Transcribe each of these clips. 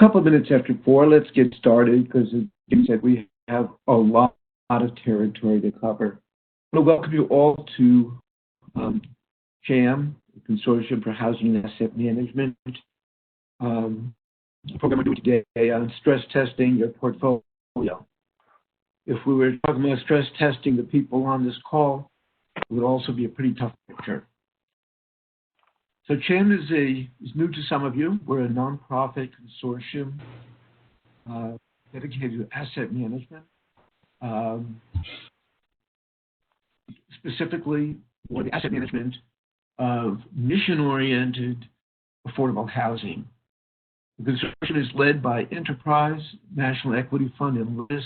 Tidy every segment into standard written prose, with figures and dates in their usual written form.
couple of minutes after 4. Let's get started because, as Jim said, we have a lot of territory to cover. I want to welcome you all to CHAM, the Consortium for Housing and Asset Management. The program we're doing today on stress testing your portfolio. If we were talking about stress testing the people on this call, it would also be a pretty tough picture. So CHAM is new to some of you. We're a nonprofit consortium dedicated to asset management, specifically for the asset management of mission-oriented affordable housing. The consortium is led by Enterprise, National Equity Fund, and LISC,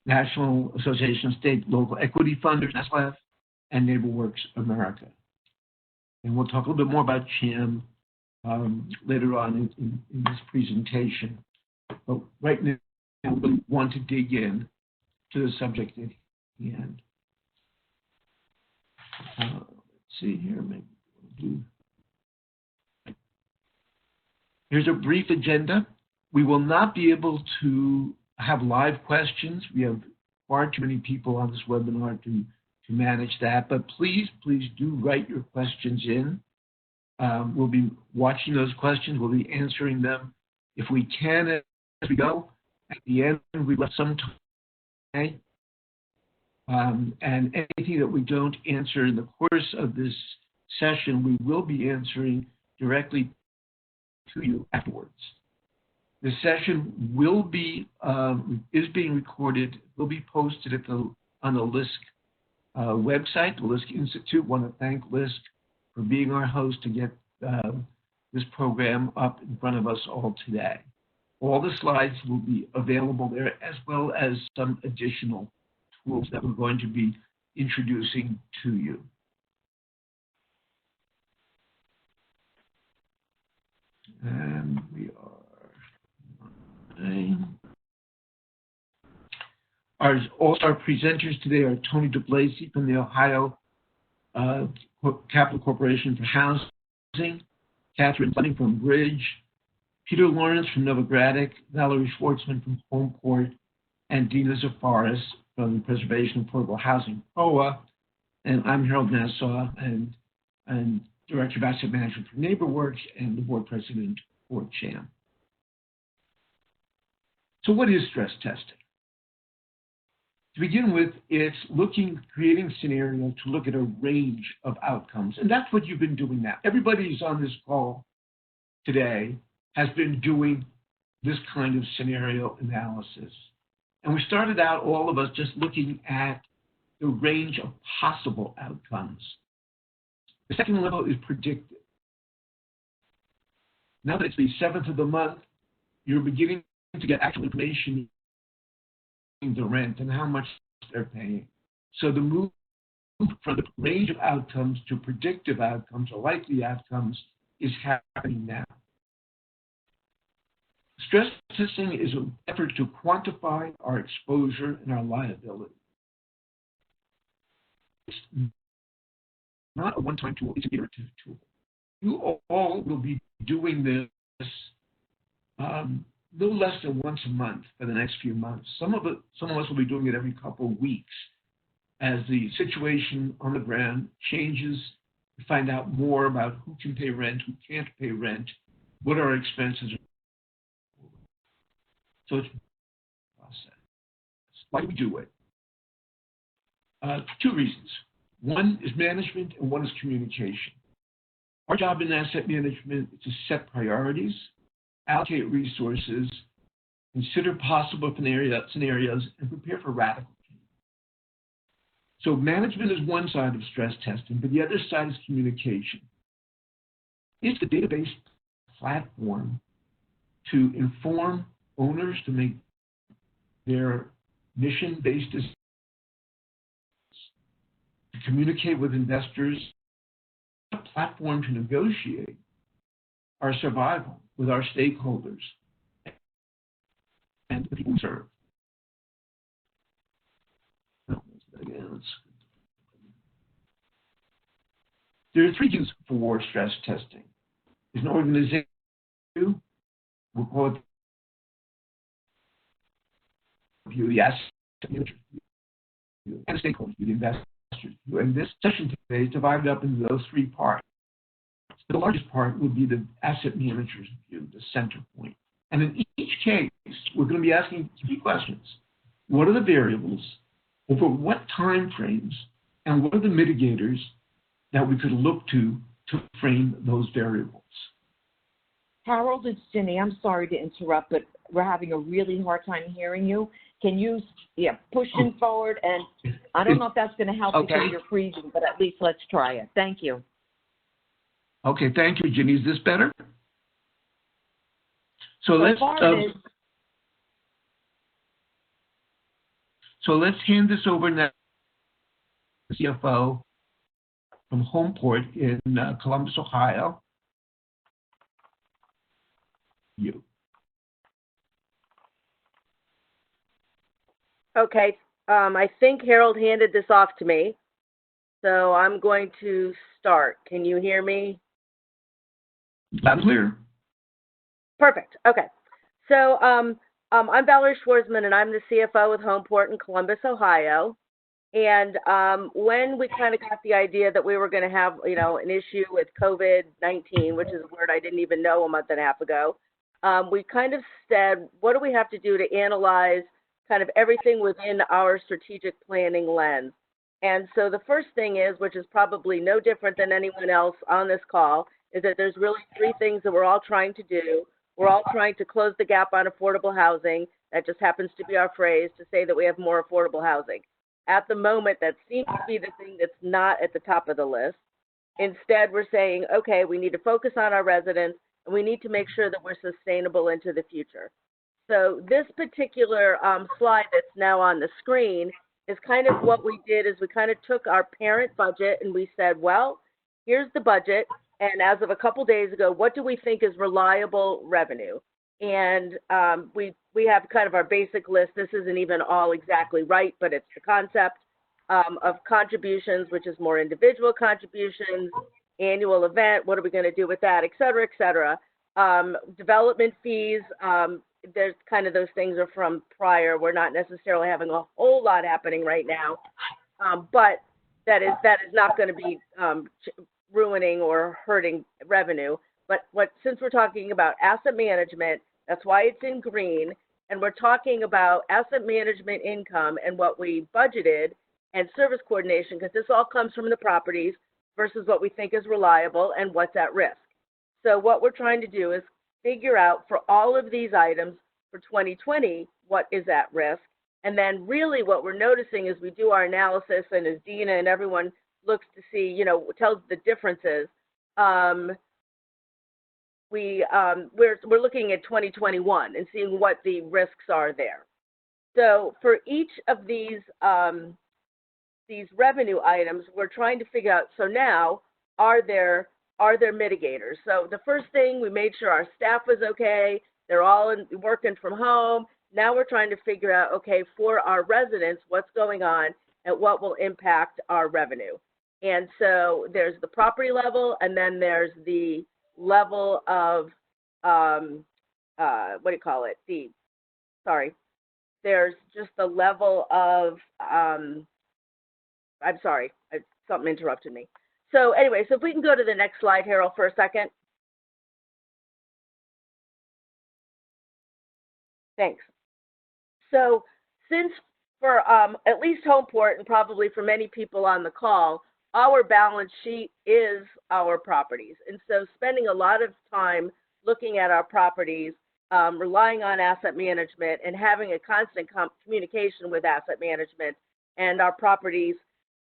National Association of State Local Equity Funders, NASLAF, and NeighborWorks America. And we'll talk a little bit more about CHAM later on in this presentation. But right now, we want to dig in to the subject at hand. Let's see here, maybe we'll do. Here's a brief agenda. We will not be able to have live questions. We have far too many people on this webinar to manage that, but please do write your questions in. We'll be watching those questions. We'll be answering them if we can as we go. At the end, we left some time. Okay? And anything that we don't answer in the course of this session, we will be answering directly to you afterwards. The session will be is being recorded. Will be posted on the LISC website, the LISC Institute. Want to thank LISC for being our host to get this program up in front of us all today. All the slides will be available there, as well as some additional tools that we're going to be introducing to you. And we are. Our all-star presenters today are Tony DeBlasi from the Ohio Capital Corporation for Housing, Catherine Fleming from Bridge, Peter Lawrence from Novogradac, Valerie Schwartzman from Homeport, and Dina Zafaris from the Preservation of Affordable Housing, POA. And I'm Harold Nassau, and Director of Asset Management for NeighborWorks and the Board President for CHAM. So what is stress testing? To begin with, it's creating a scenario to look at a range of outcomes. And that's what you've been doing now. Everybody who's on this call today has been doing this kind of scenario analysis. And we started out, all of us, just looking at the range of possible outcomes. The second level is predictive. Now that it's the 7th of the month, you're beginning to get actual information on the rent and how much they're paying. So the move from the range of outcomes to predictive outcomes or likely outcomes is happening now. Stress testing is an effort to quantify our exposure and our liability. It's not a one-time tool, it's an iterative tool. You all will be doing this no less than once a month for the next few months. Some of us will be doing it every couple of weeks as the situation on the ground changes. We find out more about who can pay rent, who can't pay rent, what our expenses are. So it's a process. Why do we do it? Two reasons. One is management and one is communication. Our job in asset management is to set priorities, allocate resources, consider possible scenarios, and prepare for radical change. So management is one side of stress testing, but the other side is communication. It's the database platform to inform owners to make their mission-based decisions, to communicate with investors, a platform to negotiate our survival with our stakeholders and the people we serve. There are three things for stress testing. There's an organization, We'll call it view, the asset manager view, and the stakeholder view, the investor view. And this session today is divided up into those three parts. The largest part will be the asset manager's view, the center point. And in each case, we're going to be asking three questions. What are the variables? Over what time frames? And what are the mitigators that we could look to frame those variables? Harold, it's Ginny. I'm sorry to interrupt, but we're having a really hard time hearing you. Can you, push in forward? And I don't know if that's going to help because you're freezing, but at least let's try it. Thank you. Okay, thank you, Ginny. Is this better? So let's hand this over now to the CFO from Homeport in Columbus, Ohio. You. Okay, I think Harold handed this off to me, so I'm going to start. Can you hear me? Loud and clear. Perfect. Okay. So I'm Valerie Schwarzman, and I'm the CFO with Homeport in Columbus, Ohio. And when we kind of got the idea that we were going to have, an issue with COVID-19, which is a word I didn't even know a month and a half ago, we kind of said, what do we have to do to analyze kind of everything within our strategic planning lens? And so the first thing is, which is probably no different than anyone else on this call, is that there's really three things that we're all trying to do. We're all trying to close the gap on affordable housing. That just happens to be our phrase to say that we have more affordable housing. At the moment, that seems to be the thing that's not at the top of the list. Instead, we're saying, okay, we need to focus on our residents, and we need to make sure that we're sustainable into the future. So this particular slide that's now on the screen is kind of what we did is we kind of took our parent budget and we said, well, here's the budget. And as of a couple days ago, what do we think is reliable revenue? And we have kind of our basic list. This isn't even all exactly right, but it's the concept of contributions, which is more individual contributions, annual event, what are we going to do with that, et cetera, et cetera. Development fees, there's kind of those things are from prior. We're not necessarily having a whole lot happening right now, but that is not going to be ruining or hurting revenue. But since we're talking about asset management, that's why it's in green, and we're talking about asset management income and what we budgeted and service coordination, because this all comes from the properties versus what we think is reliable and what's at risk. So what we're trying to do is figure out for all of these items for 2020, what is at risk. And then really what we're noticing as we do our analysis and as Dina and everyone looks to see, tells the differences, we're looking at 2021 and seeing what the risks are there. So for each of these revenue items, we're trying to figure out, so now, are there mitigators? So the first thing, we made sure our staff was okay, they're all working from home. Now we're trying to figure out, okay, for our residents, what's going on and what will impact our revenue. And so there's the property level, and then there's the level of, there's just the level of, I'm sorry, something interrupted me. So anyway, so if we can go to the next slide, Harold, for a second. Thanks. So since for at least Homeport and probably for many people on the call, our balance sheet is our properties. And so spending a lot of time looking at our properties, relying on asset management and having a constant communication with asset management and our properties,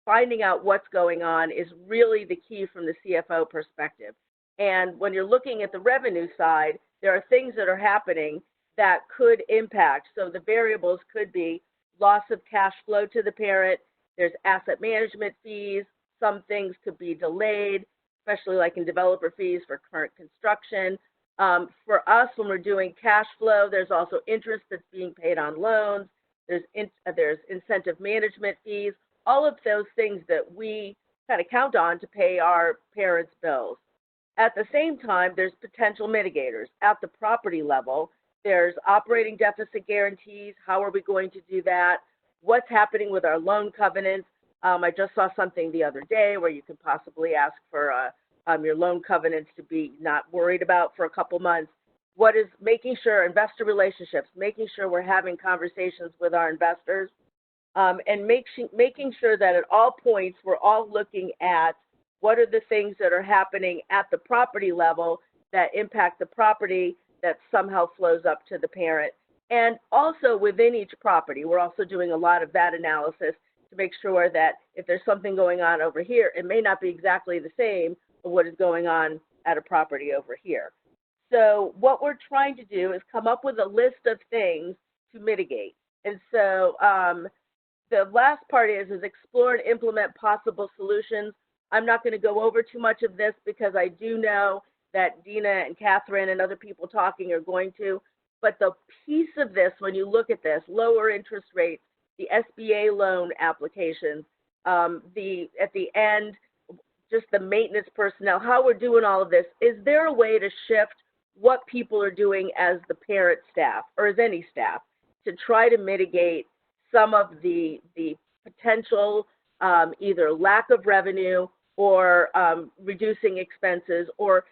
finding out what's going on is really the key from the CFO perspective. And when you're looking at the revenue side, there are things that are happening that could impact. So the variables could be loss of cash flow to the parent, there's asset management fees, some things could be delayed, especially like in developer fees for current construction. For us, when we're doing cash flow, there's also interest that's being paid on loans, there's incentive management fees, all of those things that we kind of count on to pay our parents' bills. At the same time, there's potential mitigators. At the property level, there's operating deficit guarantees. How are we going to do that? What's happening with our loan covenants? I just saw something the other day where you could possibly ask for your loan covenants to be not worried about for a couple months. What is making sure investor relationships, making sure we're having conversations with our investors, and making sure that at all points we're all looking at what are the things that are happening at the property level that impact the property that somehow flows up to the parent. And also within each property, we're also doing a lot of that analysis to make sure that if there's something going on over here, it may not be exactly the same as what is going on at a property over here. So what we're trying to do is come up with a list of things to mitigate. And so the last part is explore and implement possible solutions. I'm not going to go over too much of this because I do know that Dina and Catherine and other people talking are going to. But the piece of this, when you look at this, lower interest rates, the SBA loan applications, at the end, just the maintenance personnel, how we're doing all of this, is there a way to shift what people are doing as the parent staff or as any staff to try to mitigate some of the potential either lack of revenue or reducing expenses or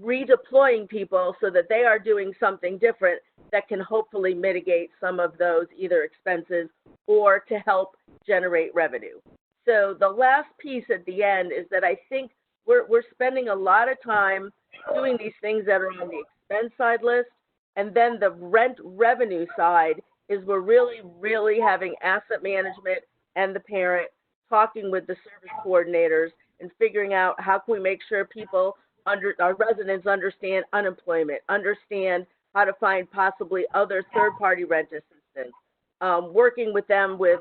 redeploying people so that they are doing something different that can hopefully mitigate some of those either expenses or to help generate revenue. So the last piece at the end is that I think we're spending a lot of time doing these things that are on the expense side list, and then the rent revenue side is we're really having asset management and the parent talking with the service coordinators and figuring out how can we make sure people our residents understand unemployment, understand how to find possibly other third-party rent assistance, working with them with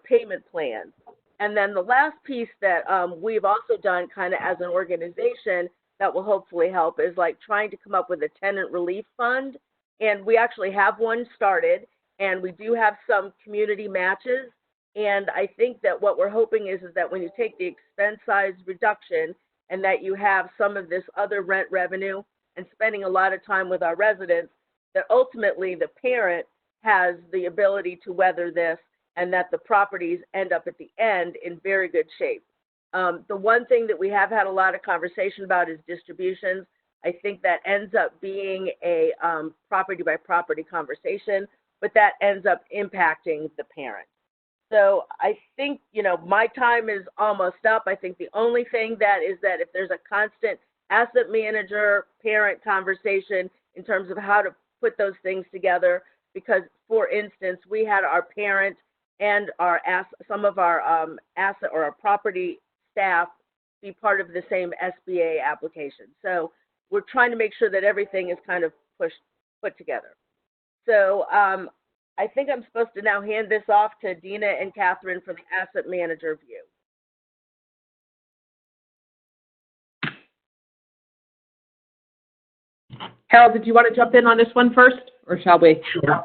payment plans. And then the last piece that we've also done kind of as an organization that will hopefully help is like trying to come up with a tenant relief fund. And we actually have one started, and we do have some community matches. And I think that what we're hoping is that when you take the expense size reduction and that you have some of this other rent revenue and spending a lot of time with our residents, that ultimately the parent has the ability to weather this and that the properties end up at the end in very good shape. The one thing that we have had a lot of conversation about is distributions. I think that ends up being a property by property conversation, but that ends up impacting the parent. So I think, my time is almost up. I think the only thing that is that if there's a constant asset manager parent conversation in terms of how to put those things together, because for instance, we had our parent and some of our asset or our property staff be part of the same SBA application. So we're trying to make sure that everything is kind of put together. So I think I'm supposed to now hand this off to Dina and Catherine for the asset manager view. Harold, did you want to jump in on this one first, or shall we? Sure.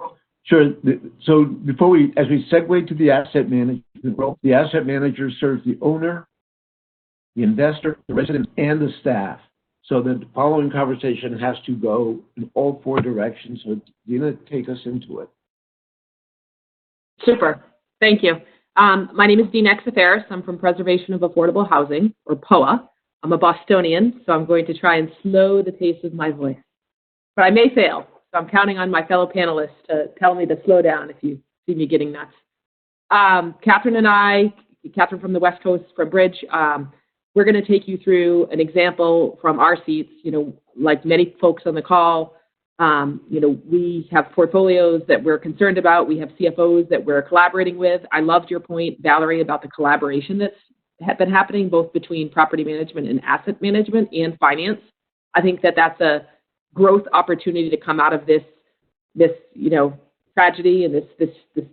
So as we segue to the asset management role, the asset manager serves the owner, the investor, the resident, and the staff. So the following conversation has to go in all four directions. So Dina, take us into it. Super. Thank you. My name is Dina Exaferis. I'm from Preservation of Affordable Housing, or POA. I'm a Bostonian, so I'm going to try and slow the pace of my voice. But I may fail, so I'm counting on my fellow panelists to tell me to slow down if you see me getting nuts. Catherine and I, Catherine from the West Coast, from Bridge, we're going to take you through an example from our seats. Like many folks on the call, we have portfolios that we're concerned about. We have CFOs that we're collaborating with. I loved your point, Valerie, about the collaboration that's been happening both between property management and asset management and finance. I think that that's a growth opportunity to come out of this tragedy and this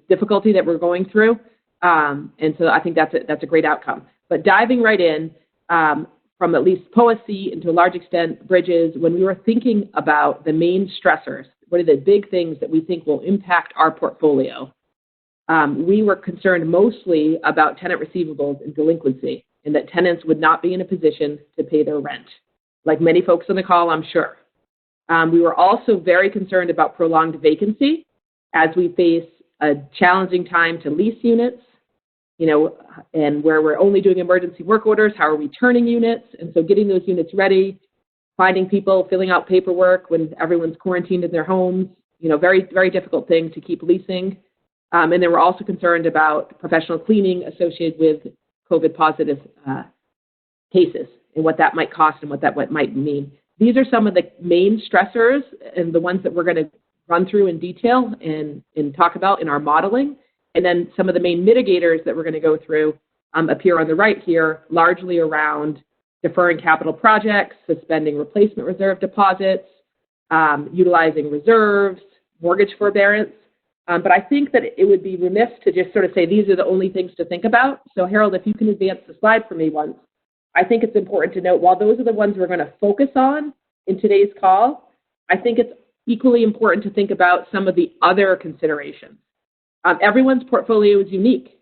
difficulty that we're going through. And so I think that's a great outcome. But diving right in, from at least POAC and to a large extent Bridges, when we were thinking about the main stressors, what are the big things that we think will impact our portfolio, we were concerned mostly about tenant receivables and delinquency, and that tenants would not be in a position to pay their rent. like many folks on the call, I'm sure. We were also very concerned about prolonged vacancy as we face a challenging time to lease units, and where we're only doing emergency work orders, how are we turning units? And so getting those units ready, finding people, filling out paperwork when everyone's quarantined in their homes, very, very difficult thing to keep leasing. And then we're also concerned about professional cleaning associated with COVID positive cases and what that might cost and what might mean. These are some of the main stressors and the ones that we're going to run through in detail and talk about in our modeling. And then some of the main mitigators that we're going to go through appear on the right here, largely around deferring capital projects, suspending replacement reserve deposits, utilizing reserves, mortgage forbearance. But I think that it would be remiss to just sort of say these are the only things to think about. So Harold, if you can advance the slide for me once. I think it's important to note, while those are the ones we're going to focus on in today's call, I think it's equally important to think about some of the other considerations. Everyone's portfolio is unique.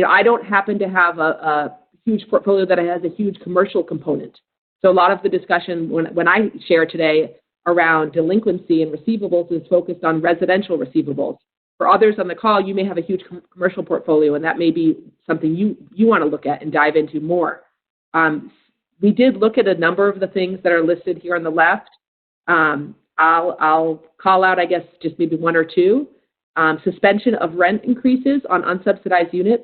I don't happen to have a huge portfolio that has a huge commercial component. So a lot of the discussion when I share today around delinquency and receivables is focused on residential receivables. For others on the call, you may have a huge commercial portfolio, and that may be something you want to look at and dive into more. We did look at a number of the things that are listed here on the left. I'll call out, I guess, just maybe one or two. Suspension of rent increases on unsubsidized units.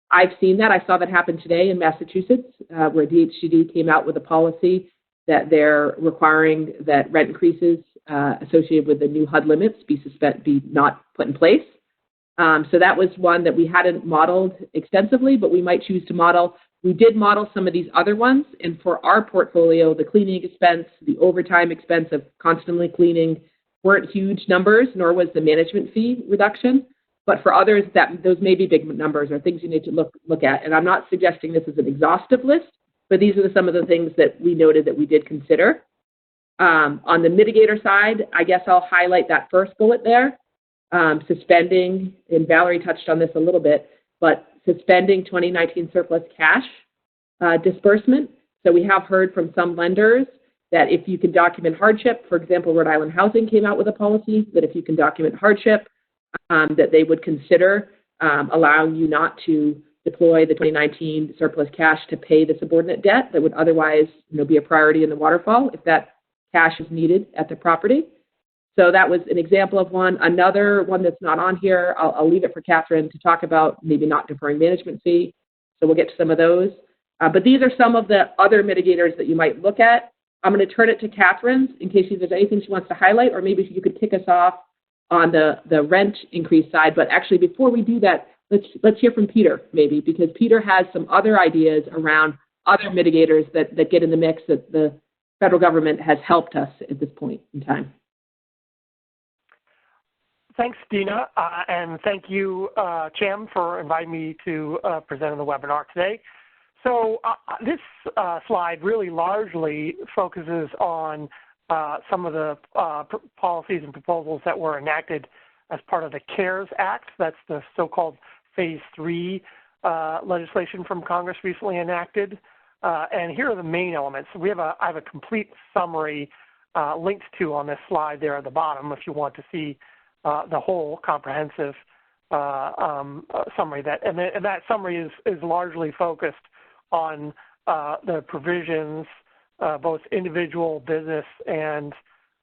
I've seen that. I saw that happen today in Massachusetts, where DHCD came out with a policy that they're requiring that rent increases associated with the new HUD limits be not put in place. So that was one that we hadn't modeled extensively, but we might choose to model. We did model some of these other ones, and for our portfolio, the cleaning expense, the overtime expense of constantly cleaning weren't huge numbers, nor was the management fee reduction. But for others, those may be big numbers or things you need to look at. And I'm not suggesting this is an exhaustive list, but these are some of the things that we noted that we did consider. On the mitigator side, I guess I'll highlight that first bullet there, suspending, and Valerie touched on this a little bit, but suspending 2019 surplus cash disbursement. So we have heard from some lenders that if you can document hardship, for example, Rhode Island Housing came out with a policy that if you can document hardship, that they would consider allowing you not to deploy the 2019 surplus cash to pay the subordinate debt that would otherwise be a priority in the waterfall if that cash is needed at the property. So that was an example of one. Another one that's not on here, I'll leave it for Catherine to talk about, maybe not deferring management fee. So we'll get to some of those. But these are some of the other mitigators that you might look at. I'm going to turn it to Catherine in case there's anything she wants to highlight, or maybe you could kick us off on the rent increase side. But actually, before we do that, let's hear from Peter, maybe, because Peter has some other ideas around other mitigators that get in the mix that the federal government has helped us at this point in time. Thanks, Dina, and thank you, CHAM, for inviting me to present on the webinar today. So this slide really largely focuses on some of the policies and proposals that were enacted as part of the CARES Act. That's the so-called Phase 3 legislation from Congress recently enacted. And here are the main elements. I have a complete summary linked to on this slide there at the bottom if you want to see the whole comprehensive summary. And that summary is largely focused on the provisions, both individual, business, and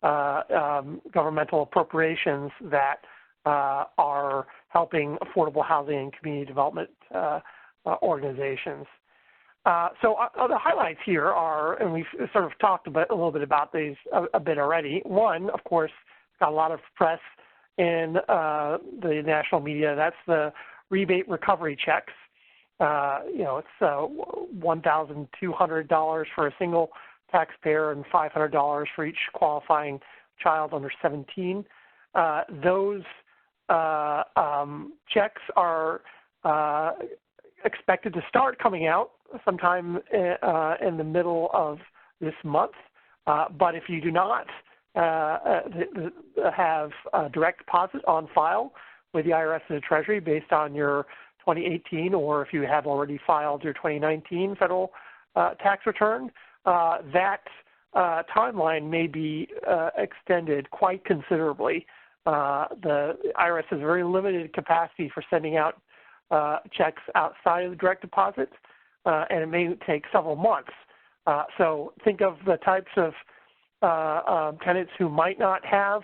governmental appropriations that are helping affordable housing and community development organizations. So the highlights here are, and we've sort of talked a little bit about these a bit already. One, of course, got a lot of press in the national media. That's the rebate recovery checks. It's $1,200 for a single taxpayer and $500 for each qualifying child under 17. Those checks are expected to start coming out sometime in the middle of this month. But if you do not have a direct deposit on file with the IRS and the Treasury based on your 2018, or if you have already filed your 2019 federal tax return, that timeline may be extended quite considerably. The IRS has very limited capacity for sending out checks outside of the direct deposit, and it may take several months. So think of the types of tenants who might not have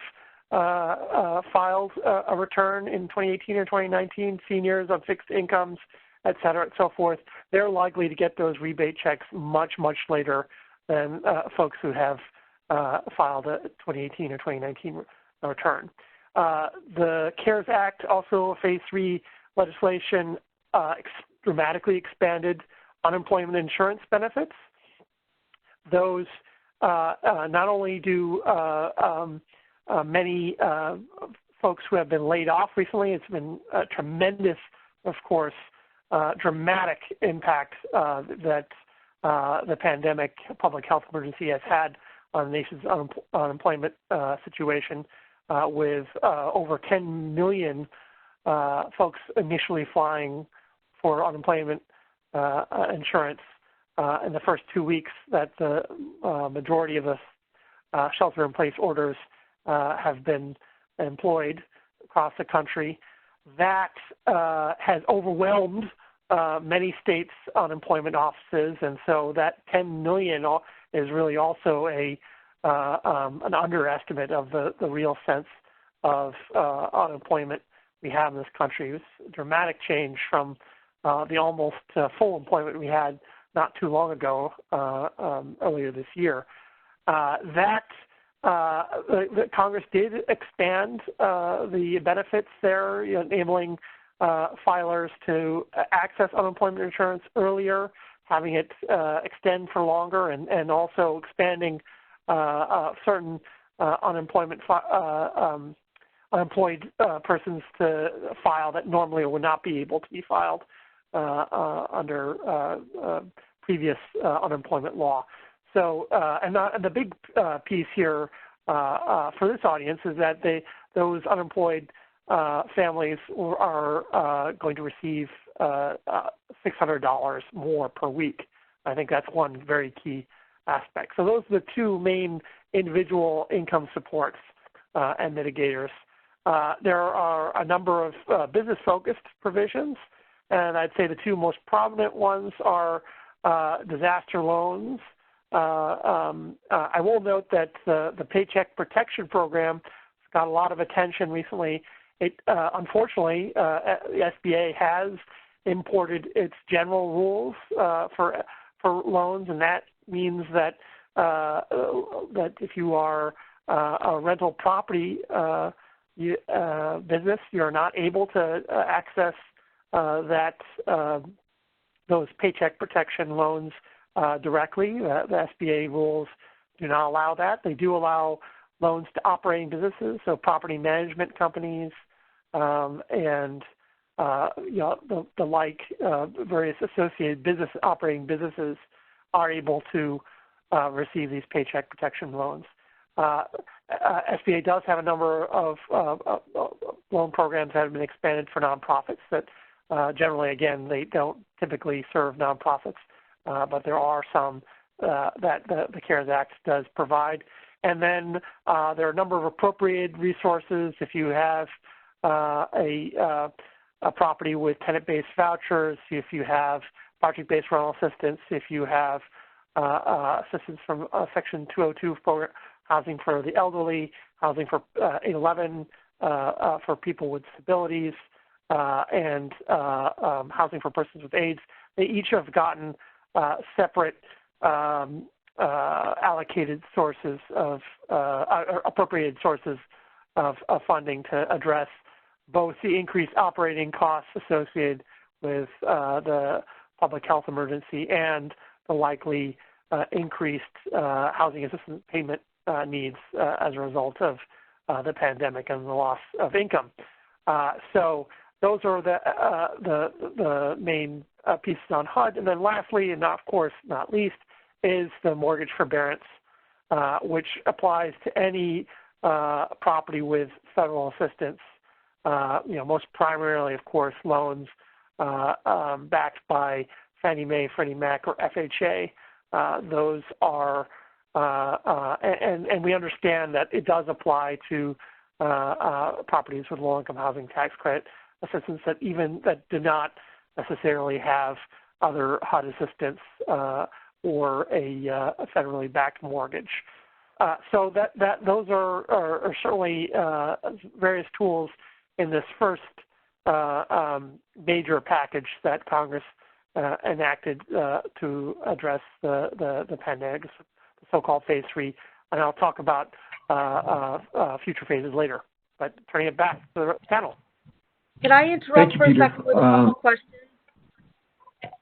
filed a return in 2018 or 2019, seniors on fixed incomes, et cetera, and so forth. They're likely to get those rebate checks much, much later than folks who have filed a 2018 or 2019 return. The CARES Act, also Phase 3 legislation, dramatically expanded unemployment insurance benefits. Those not only do many folks who have been laid off recently, it's been a tremendous, of course, dramatic impact that the pandemic public health emergency has had on the nation's unemployment situation, with over 10 million folks initially flying for unemployment insurance in the first 2 weeks that the majority of the shelter-in-place orders have been employed across the country. That has overwhelmed many states' unemployment offices, and so that 10 million is really also an underestimate of the real sense of unemployment we have in this country. It's a dramatic change from the almost full employment we had not too long ago, earlier this year. The Congress did expand the benefits there, enabling filers to access unemployment insurance earlier, having it extend for longer, and also expanding certain unemployed persons to file that normally would not be able to be filed under previous unemployment law. So, and the big piece here for this audience is that those unemployed families are going to receive $600 more per week. I think that's one very key aspect. So those are the two main individual income supports and mitigators. There are a number of business-focused provisions, and I'd say the two most prominent ones are disaster loans. I will note that the Paycheck Protection Program has got a lot of attention recently. It unfortunately, the SBA has imported its general rules for loans, and that means that that if you are a rental property business, you're not able to access those paycheck protection loans directly. The SBA rules do not allow that. They do allow loans to operating businesses, so property management companies and the like, various associated operating businesses are able to receive these paycheck protection loans. SBA does have a number of loan programs that have been expanded for nonprofits that generally, again, they don't typically serve nonprofits, but there are some that the CARES Act does provide. And then there are a number of appropriated resources. If you have a property with tenant-based vouchers, if you have project-based rental assistance, if you have assistance from Section 202 for housing for the elderly, housing for 811 for people with disabilities, and housing for persons with AIDS, they each have gotten separate allocated sources of appropriated sources of funding to address both the increased operating costs associated with the public health emergency and the likely increased housing assistance payment needs as a result of the pandemic and the loss of income. So those are the main pieces on HUD. And then lastly, and of course not least, is the mortgage forbearance, which applies to any property with federal assistance. Most primarily, of course, loans backed by Fannie Mae, Freddie Mac, or FHA. Those are and we understand that it does apply to properties with low-income housing tax credit assistance that do not necessarily have other HUD assistance or a federally backed mortgage. So those are certainly various tools in this first major package that Congress enacted to address the pandemic, the so-called Phase 3, and I'll talk about future phases later. But turning it back to the panel. Can I interrupt for a Peter. second with a couple questions?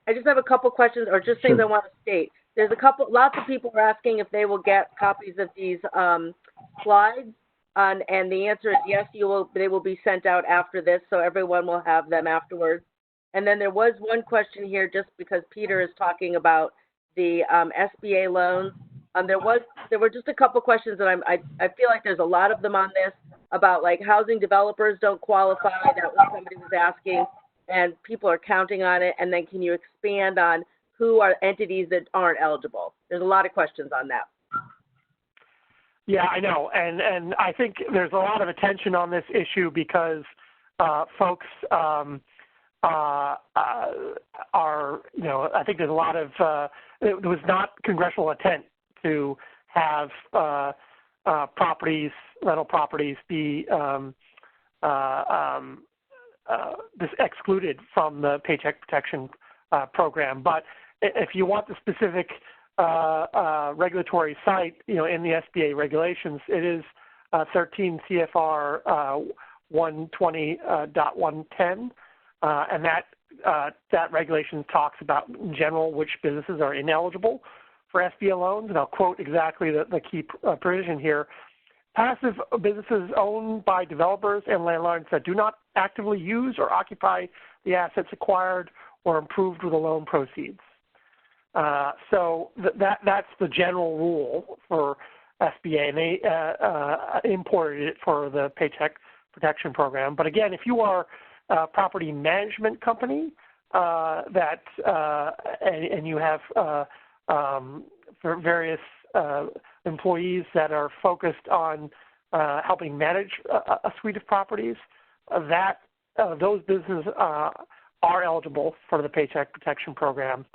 I just have a couple questions, or just things Sure. I want to state. There's lots of people are asking if they will get copies of these slides, and the answer is yes, they will be sent out after this, so everyone will have them afterwards. And then there was one question here, just because Peter is talking about the SBA loans. There were just a couple questions that I feel like there's a lot of them on this about like housing developers don't qualify. That was somebody was asking, and people are counting on it. And then can you expand on who are entities that aren't eligible? There's a lot of questions on that. Yeah, I know, and I think there's a lot of attention on this issue because folks are, I think there's a lot of, there was not congressional intent to have rental properties be excluded from the Paycheck Protection Program. But if you want the specific regulatory site, in the SBA regulations, it is 13 CFR 120.110, and that regulation talks about in general which businesses are ineligible for SBA loans, and I'll quote exactly the key provision here. Passive businesses owned by developers and landlords that do not actively use or occupy the assets acquired or improved with the loan proceeds. So that's the general rule for SBA, and they imported it for the Paycheck Protection Program. But again, if you are a property management company and you have for various employees that are focused on helping manage a suite of properties, those businesses are eligible for the Paycheck Protection Program.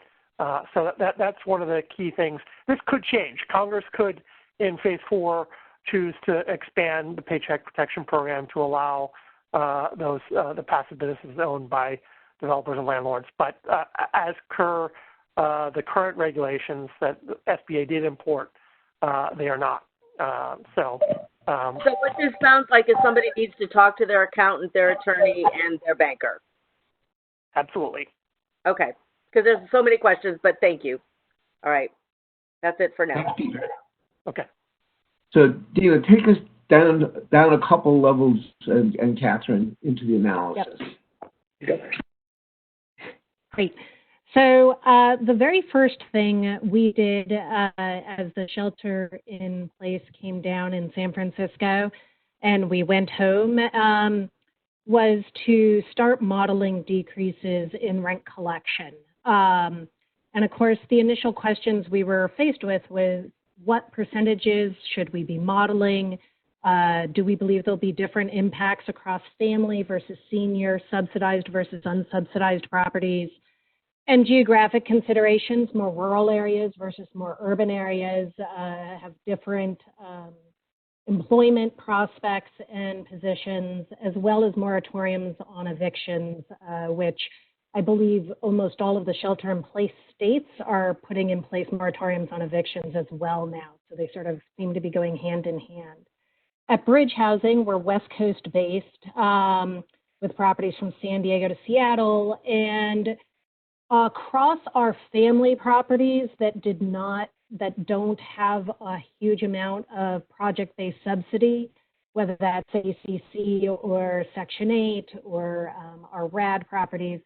So that's one of the key things. This could change. Congress could, in Phase 4, choose to expand the Paycheck Protection Program to allow the passive businesses owned by developers and landlords. But as per the current regulations that the SBA did import, they are not. So what this sounds like is somebody needs to talk to their accountant, their attorney, and their banker. Absolutely. Okay, because there's so many questions, but thank you. All right, that's it for now. Thanks, Peter. Okay. So, Dina, take us down a couple levels, and Catherine into the analysis. Yep. Great. So the very first thing we did as the shelter in place came down in San Francisco and we went home was to start modeling decreases in rent collection. And of course, the initial questions we were faced with was what percentages should we be modeling? Do we believe there'll be different impacts across family versus senior, subsidized versus unsubsidized properties? And geographic considerations, more rural areas versus more urban areas have different employment prospects and positions, as well as moratoriums on evictions, which I believe almost all of the shelter-in-place states are putting in place moratoriums on evictions as well now. So they sort of seem to be going hand in hand. At Bridge Housing, we're West Coast based with properties from San Diego to Seattle, and across our family properties that don't have a huge amount of project-based subsidy, whether that's ACC or Section 8 or our RAD properties,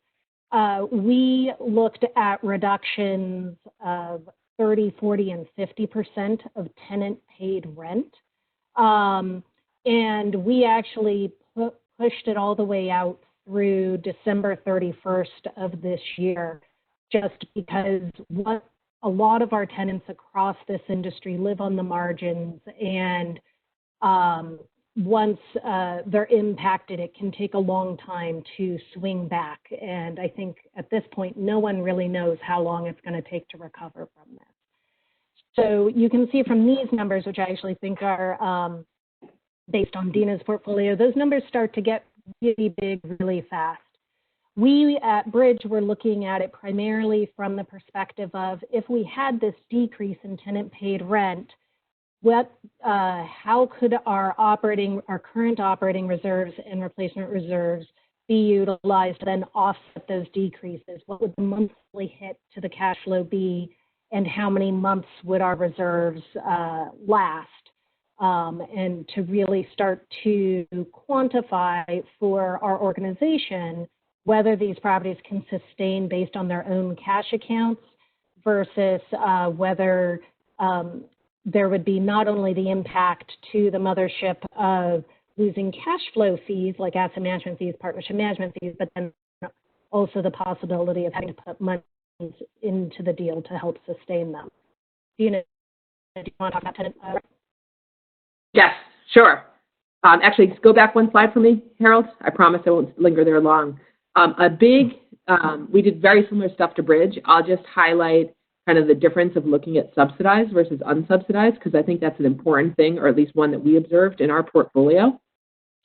we looked at reductions of 30, 40, and 50% of tenant-paid rent. And we actually pushed it all the way out through December 31st of this year, just because what a lot of our tenants across this industry live on the margins, and once they're impacted, it can take a long time to swing back. And I think at this point, no one really knows how long it's going to take to recover from this. So you can see from these numbers, which I actually think are based on Dina's portfolio, those numbers start to get really big really fast. We at Bridge were looking at it primarily from the perspective of if we had this decrease in tenant paid rent, how could our current operating reserves and replacement reserves be utilized to then offset those decreases? What would the monthly hit to the cash flow be, and how many months would our reserves last? And to really start to quantify for our organization whether these properties can sustain based on their own cash accounts versus whether there would be not only the impact to the mothership of losing cash flow fees like asset management fees, partnership management fees, but then also the possibility of having to put money into the deal to help sustain them. Do you want to talk about tenant? Yes, sure. Actually, go back one slide for me, Harold. I promise I won't linger there long. We did very similar stuff to Bridge. I'll just highlight kind of the difference of looking at subsidized versus unsubsidized, because I think that's an important thing, or at least one that we observed in our portfolio.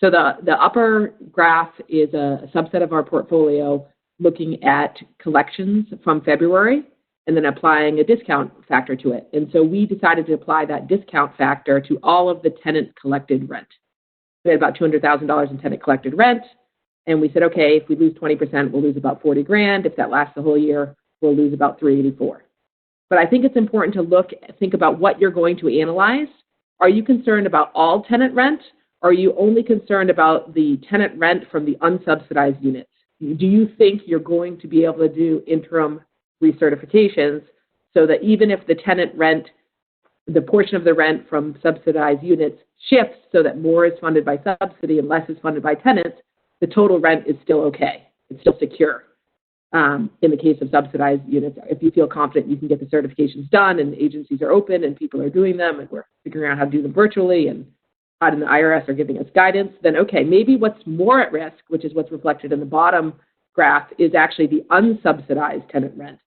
So the upper graph is a subset of our portfolio looking at collections from February and then applying a discount factor to it. And so we decided to apply that discount factor to all of the tenant collected rent. We had about $200,000 in tenant collected rent. And we said, okay, if we lose 20%, we'll lose about 40 grand. If that lasts the whole year, we'll lose about 384. But I think it's important to think about what you're going to analyze. Are you concerned about all tenant rent? Or are you only concerned about the tenant rent from the unsubsidized units? Do you think you're going to be able to do interim recertifications so that even if the tenant rent, the portion of the rent from subsidized units shifts so that more is funded by subsidy and less is funded by tenants, the total rent is still okay. It's still secure. In the case of subsidized units, if you feel confident you can get the certifications done and agencies are open and people are doing them and we're figuring out how to do them virtually and HUD and the IRS are giving us guidance, then okay, maybe what's more at risk, which is what's reflected in the bottom graph, is actually the unsubsidized tenant rent.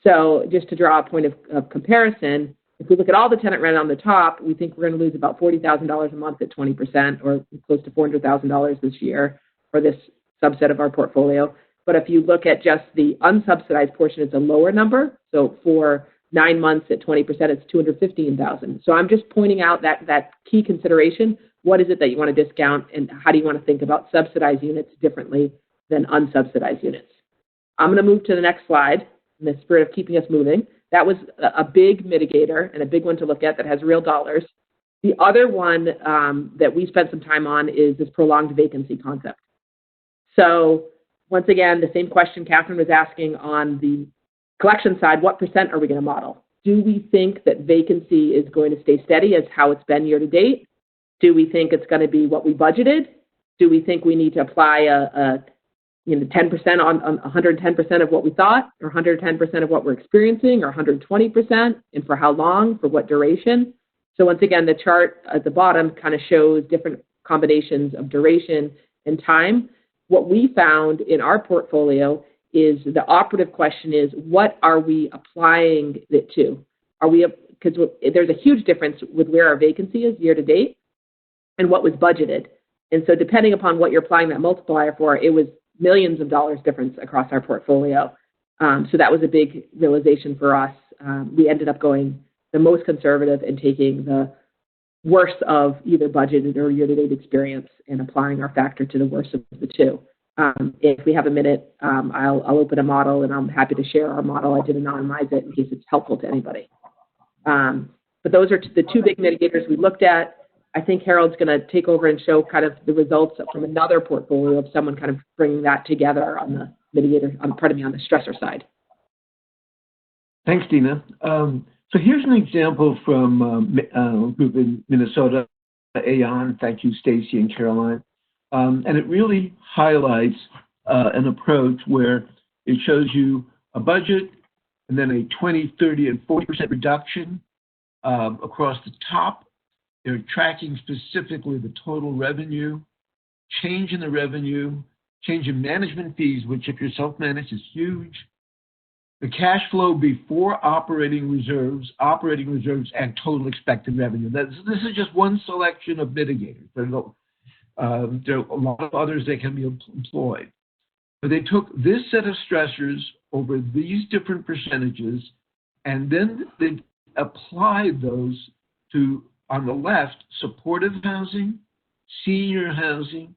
So just to draw a point of comparison, if we look at all the tenant rent on the top, we think we're going to lose about $40,000 a month at 20%, or close to $400,000 this year for this subset of our portfolio. But if you look at just the unsubsidized portion, it's a lower number. So for 9 months at 20%, it's $215,000. So I'm just pointing out that key consideration. What is it that you want to discount, and how do you want to think about subsidized units differently than unsubsidized units? I'm going to move to the next slide in the spirit of keeping us moving. That was a big mitigator and a big one to look at that has real dollars. The other one that we spent some time on is this prolonged vacancy concept. So once again, the same question Catherine was asking on the collection side, what percent are we going to model? Do we think that vacancy is going to stay steady as how it's been year to date? Do we think it's going to be what we budgeted? Do we think we need to apply a 10% on 110% of what we thought, or 110% of what we're experiencing, or 120%, and for how long, for what duration? So once again, the chart at the bottom kind of shows different combinations of duration and time. What we found in our portfolio is the operative question is, what are we applying it to? Because there's a huge difference with where our vacancy is year to date and what was budgeted. And so depending upon what you're applying that multiplier for, it was millions of dollars difference across our portfolio. So that was a big realization for us. We ended up going the most conservative and taking the worst of either budgeted or year-to-date experience and applying our factor to the worst of the two. If we have a minute, I'll open a model, and I'm happy to share our model. I did anonymize it in case it's helpful to anybody. But those are the two big mitigators we looked at. I think Harold's going to take over and show kind of the results from another portfolio of someone kind of bringing that together on the mitigator, on the stressor side. Thanks, Dina. So here's an example from a group in Minnesota, Aon. Thank you, Stacy and Caroline. And it really highlights an approach where it shows you a budget, and then a 20, 30, and 40% reduction across the top. They're tracking specifically the total revenue, change in the revenue, change in management fees, which if you're self-managed is huge. The cash flow before operating reserves, and total expected revenue. This is just one selection of mitigators. There are a lot of others that can be employed. But they took this set of stressors over these different percentages, and then they applied those to, on the left, supportive housing, senior housing,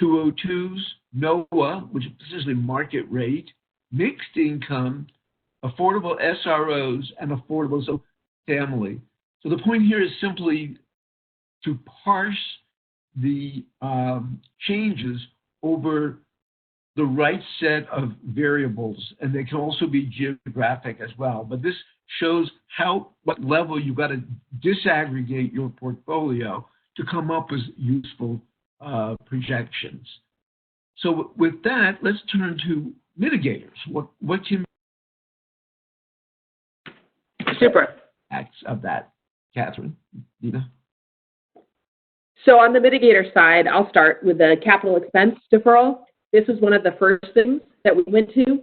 202s, NOAA, which is essentially market rate, mixed income, affordable SROs, and affordable family. So the point here is simply to parse the changes over the right set of variables, and they can also be geographic as well. But this shows what level you've got to disaggregate your portfolio to come up with useful projections. So with that, let's turn to mitigators. What can Super. acts of that, Catherine, Dina? So on the mitigator side, I'll start with the capital expense deferral. This is one of the first things that we went to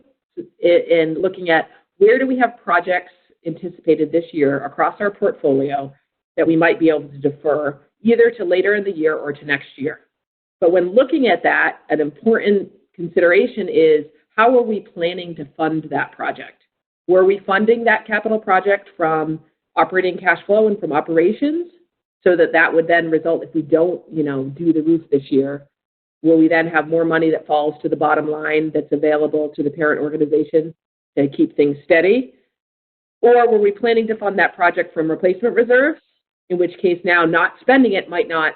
in looking at where do we have projects anticipated this year across our portfolio that we might be able to defer either to later in the year or to next year. But when looking at that, an important consideration is how are we planning to fund that project? Were we funding that capital project from operating cash flow and from operations so that would then result if we don't, do the roof this year? Will we then have more money that falls to the bottom line that's available to the parent organization to keep things steady? Or were we planning to fund that project from replacement reserves, in which case now not spending it might not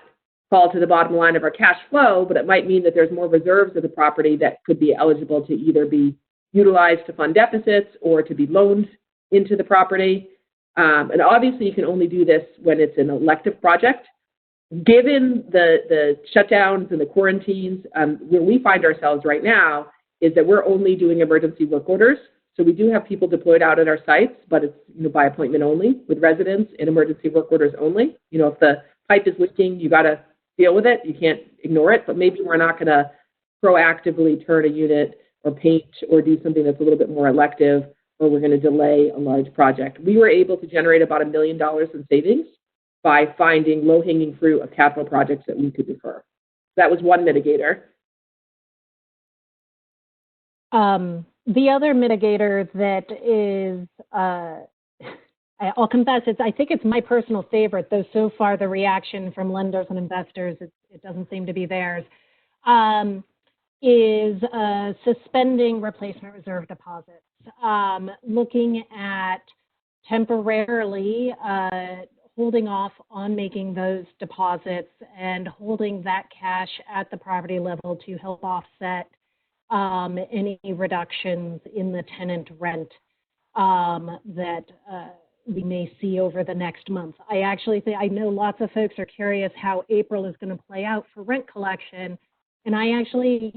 fall to the bottom line of our cash flow, but it might mean that there's more reserves of the property that could be eligible to either be utilized to fund deficits or to be loaned into the property. And obviously you can only do this when it's an elective project. Given the shutdowns and the quarantines, where we find ourselves right now is that we're only doing emergency work orders. So we do have people deployed out at our sites, but it's by appointment only with residents and emergency work orders only. If the pipe is leaking, you got to deal with it. You can't ignore it, but maybe we're not going to proactively turn a unit or paint or do something that's a little bit more elective, or we're going to delay a large project. We were able to generate about $1 million in savings by finding low-hanging fruit of capital projects that we could defer. That was one mitigator. The other mitigator that is, I'll confess, I think it's my personal favorite, though so far the reaction from lenders and investors, it doesn't seem to be theirs, is suspending replacement reserve deposits. Looking at temporarily holding off on making those deposits and holding that cash at the property level to help offset any reductions in the tenant rent that we may see over the next month. I actually think, I know lots of folks are curious how April is going to play out for rent collection. And I actually,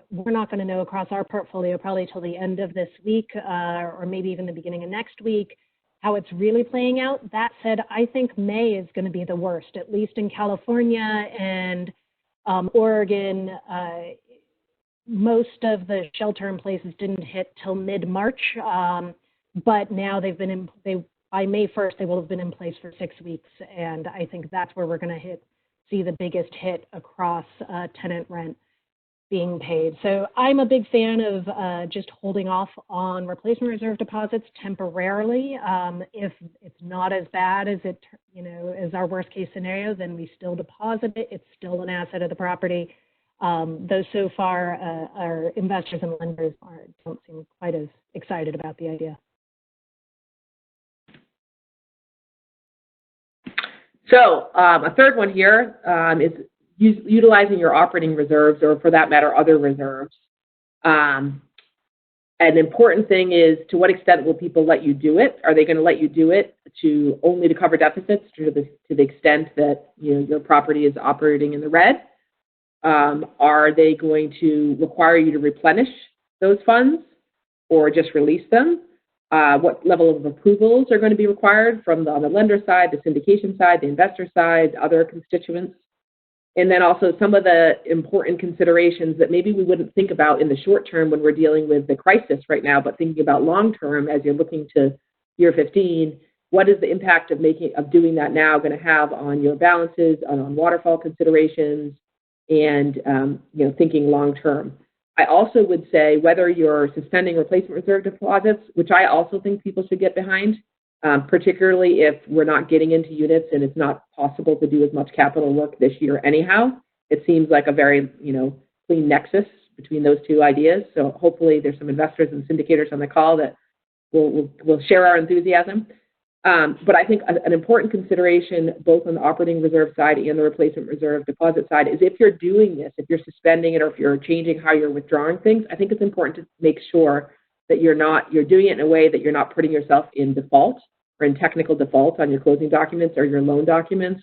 we're not going to know across our portfolio probably till the end of this week or maybe even the beginning of next week how it's really playing out. That said, I think May is going to be the worst, at least in California and Oregon. Most of the shelter in places didn't hit till mid-March, but now by May 1st, they will have been in place for 6 weeks. And I think that's where we're going to see the biggest hit across tenant rent being paid. So I'm a big fan of just holding off on replacement reserve deposits temporarily. If it's not as bad as as our worst case scenario, then we still deposit it. It's still an asset of the property. Though so far our investors and lenders don't seem quite as excited about the idea. So a third one here is utilizing your operating reserves, or for that matter, other reserves. An important thing is, to what extent will people let you do it? Are they going to let you do it only to cover deficits to the extent that your property is operating in the red? Are they going to require you to replenish those funds or just release them? what level of approvals are going to be required from on the lender side, the syndication side, the investor side, other constituents. And then also some of the important considerations that maybe we wouldn't think about in the short term when we're dealing with the crisis right now, but thinking about long term as you're looking to year 15, what is the impact of doing that now going to have on your balances, on waterfall considerations, and thinking long term. I also would say whether you're suspending replacement reserve deposits, which I also think people should get behind, particularly if we're not getting into units and it's not possible to do as much capital work this year anyhow. It seems like a very, clean nexus between those two ideas. So hopefully there's some investors and syndicators on the call that will share our enthusiasm. But I think an important consideration, both on the operating reserve side and the replacement reserve deposit side, is if you're doing this, if you're suspending it or if you're changing how you're withdrawing things, I think it's important to make sure that you're doing it in a way that you're not putting yourself in default or in technical default on your closing documents or your loan documents.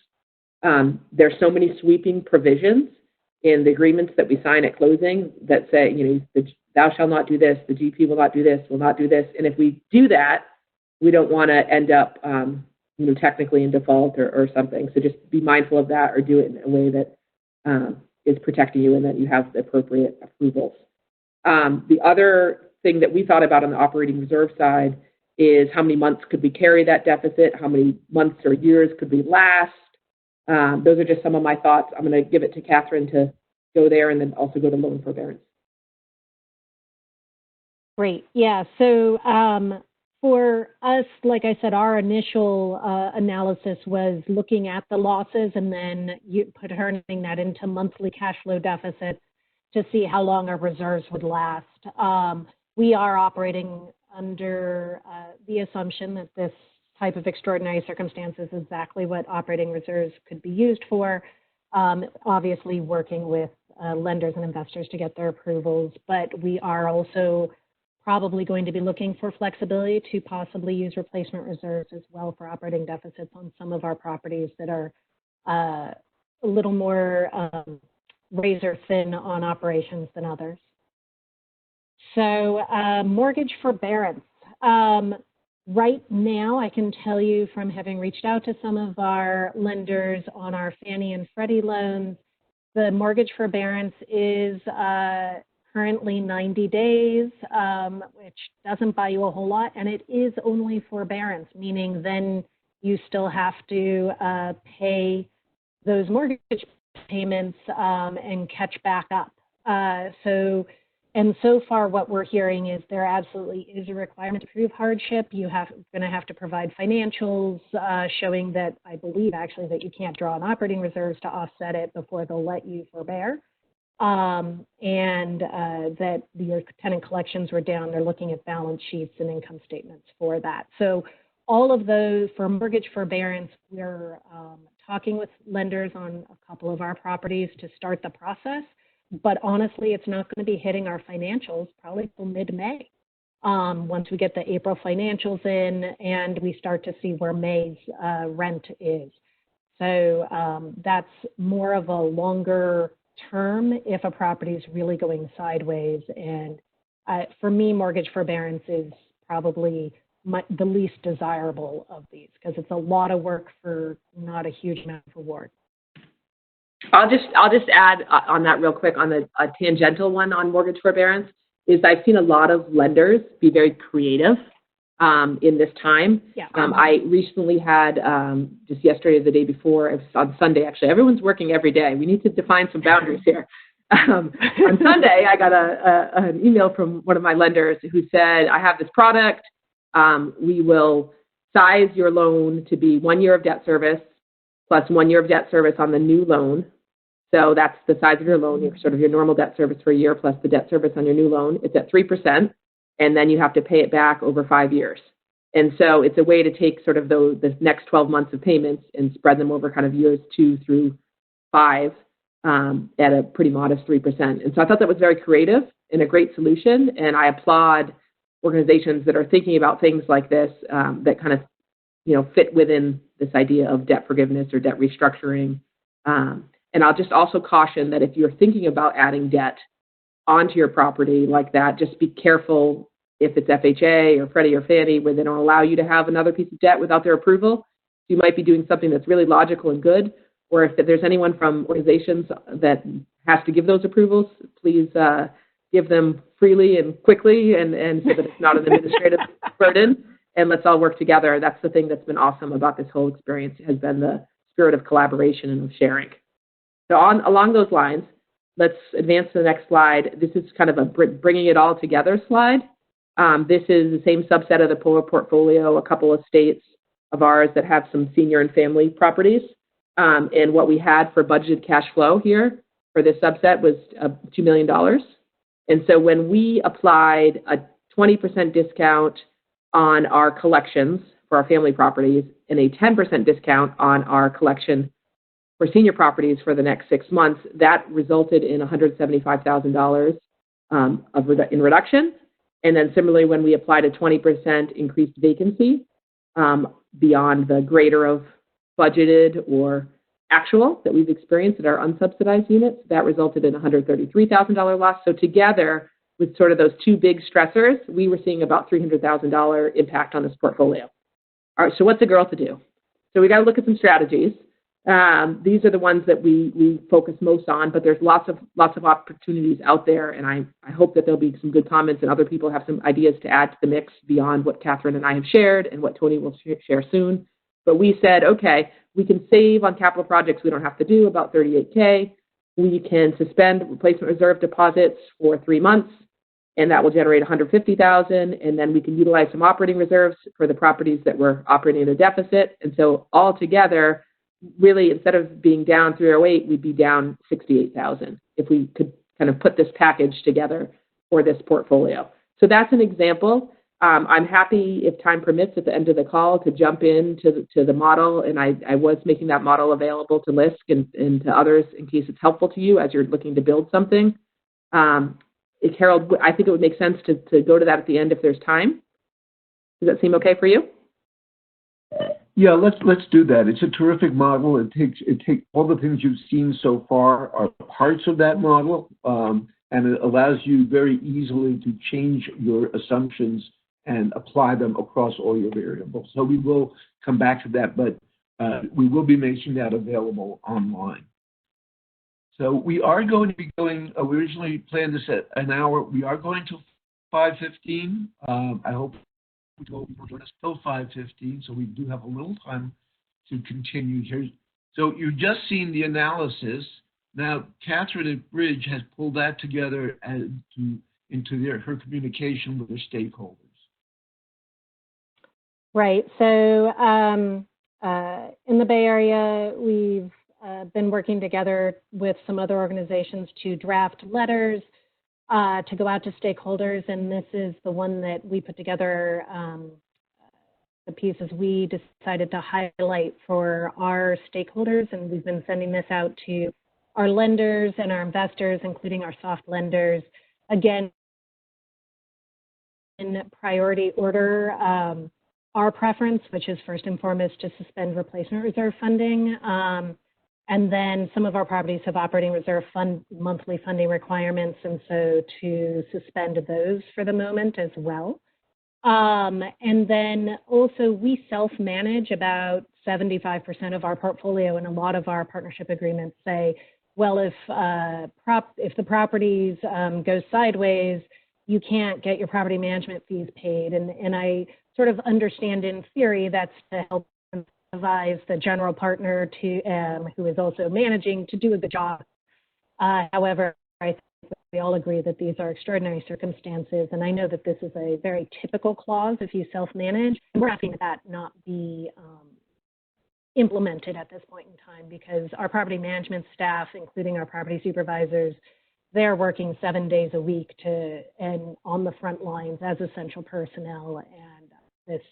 There's so many sweeping provisions in the agreements that we sign at closing that say, thou shall not do this, the GP will not do this, will not do this. And if we do that, we don't want to end up, technically in default or something. So just be mindful of that or do it in a way that is protecting you and that you have the appropriate approvals. The other thing that we thought about on the operating reserve side is how many months could we carry that deficit? How many months or years could we last? Those are just some of my thoughts. I'm going to give it to Catherine to go there and then also go to loan forbearance. Great. Yeah. So for us, like I said, our initial analysis was looking at the losses and then turning that into monthly cash flow deficits to see how long our reserves would last. We are operating under the assumption that this type of extraordinary circumstances is exactly what operating reserves could be used for, obviously working with lenders and investors to get their approvals, but we are also probably going to be looking for flexibility to possibly use replacement reserves as well for operating deficits on some of our properties that are a little more razor thin on operations than others. So mortgage forbearance. Right now, I can tell you from having reached out to some of our lenders on our Fannie and Freddie loans, the mortgage forbearance is currently 90 days, which doesn't buy you a whole lot, and it is only forbearance, meaning then you still have to pay those mortgage payments and catch back up. And so far what we're hearing is there absolutely is a requirement to prove hardship. You're going to have to provide financials showing that, I believe actually, that you can't draw on operating reserves to offset it before they'll let you forbear. And that your tenant collections were down. They're looking at balance sheets and income statements for that. So all of those, for mortgage forbearance, we're talking with lenders on a couple of our properties to start the process. But honestly, it's not going to be hitting our financials probably till mid-May, once we get the April financials in and we start to see where May's rent is. So that's more of a longer term if a property is really going sideways. And for me, mortgage forbearance is probably the least desirable of these because it's a lot of work for not a huge amount of reward. I'll just add on that real quick on a tangential one on mortgage forbearance is I've seen a lot of lenders be very creative in this time. Yeah. I recently had just yesterday or the day before, it was on Sunday actually. Everyone's working every day. We need to define some boundaries here. On Sunday, I got an email from one of my lenders who said, I have this product. We will size your loan to be 1 year of debt service plus 1 year of debt service on the new loan. So that's the size of your loan, your normal debt service for a year plus the debt service on your new loan. It's at 3%, and then you have to pay it back over 5 years. And so it's a way to take sort of the next 12 months of payments and spread them over kind of years 2 through 5 at a pretty modest 3%. And so I thought that was very creative and a great solution. And I applaud organizations that are thinking about things like this that kind of fit within this idea of debt forgiveness or debt restructuring. And I'll just also caution that if you're thinking about adding debt onto your property like that, just be careful if it's FHA or Freddie or Fannie, where they don't allow you to have another piece of debt without their approval, you might be doing something that's really logical and good. Or if there's anyone from organizations that has to give those approvals, please give them freely and quickly, and so that it's not an administrative burden. And let's all work together. That's the thing that's been awesome about this whole experience, has been the spirit of collaboration and of sharing. So along those lines, let's advance to the next slide. This is kind of a bringing it all together slide. This is the same subset of the POA portfolio, a couple of states of ours that have some senior and family properties. And what we had for budgeted cash flow here for this subset was $2 million. And so when we applied a 20% discount on our collections for our family properties and a 10% discount on our collection for senior properties for the next 6 months, that resulted in $175,000 in reduction. And then similarly, when we applied a 20% increased vacancy beyond the greater of budgeted or actual that we've experienced at our unsubsidized units, that resulted in $133,000 loss. So together with sort of those two big stressors, we were seeing about $300,000 impact on this portfolio. All right, so what's a girl to do? So we got to look at some strategies. These are the ones that we focus most on, but there's lots of opportunities out there, and I hope that there'll be some good comments and other people have some ideas to add to the mix beyond what Catherine and I have shared and what Tony will share soon. But we said, okay, we can save on capital projects we don't have to do, about $38K. We can suspend replacement reserve deposits for 3 months, and that will generate $150,000. And then we can utilize some operating reserves for the properties that were operating at a deficit. And so altogether, really, instead of being down 308, we'd be down 68,000 if we could kind of put this package together for this portfolio. So that's an example. I'm happy, if time permits, at the end of the call to jump into the model, and I was making that model available to LISC and to others in case it's helpful to you as you're looking to build something. Harold, I think it would make sense to go to that at the end if there's time. Does that seem okay for you? Yeah, let's do that. It's a terrific model. It takes all the things you've seen so far are parts of that model, and it allows you very easily to change your assumptions and apply them across all your variables. So we will come back to that, but we will be making that available online. So we are going to be going, we originally planned this at an hour. We are going to 5:15. I hope people join us till 5:15, so we do have a little time to continue here. So you've just seen the analysis. Now, Catherine at Bridge has pulled that together into her communication with her stakeholders. Right. So in the Bay Area, we've been working together with some other organizations to draft letters to go out to stakeholders, and this is the one that we put together, the pieces we decided to highlight for our stakeholders, and we've been sending this out to our lenders and our investors, including our soft lenders. Again, in priority order, our preference, which is first and foremost to suspend replacement reserve funding. And then some of our properties have operating reserve monthly funding requirements, and so to suspend those for the moment as well. And then also we self-manage about 75% of our portfolio, and a lot of our partnership agreements say, well, if the properties go sideways, you can't get your property management fees paid. And I sort of understand in theory that's to help advise the general partner to who is also managing to do a good job. However, I think we all agree that these are extraordinary circumstances, and I know that this is a very typical clause if you self-manage, and we're asking that not be implemented at this point in time, because our property management staff, including our property supervisors, they're working 7 days a week and on the front lines as essential personnel, and this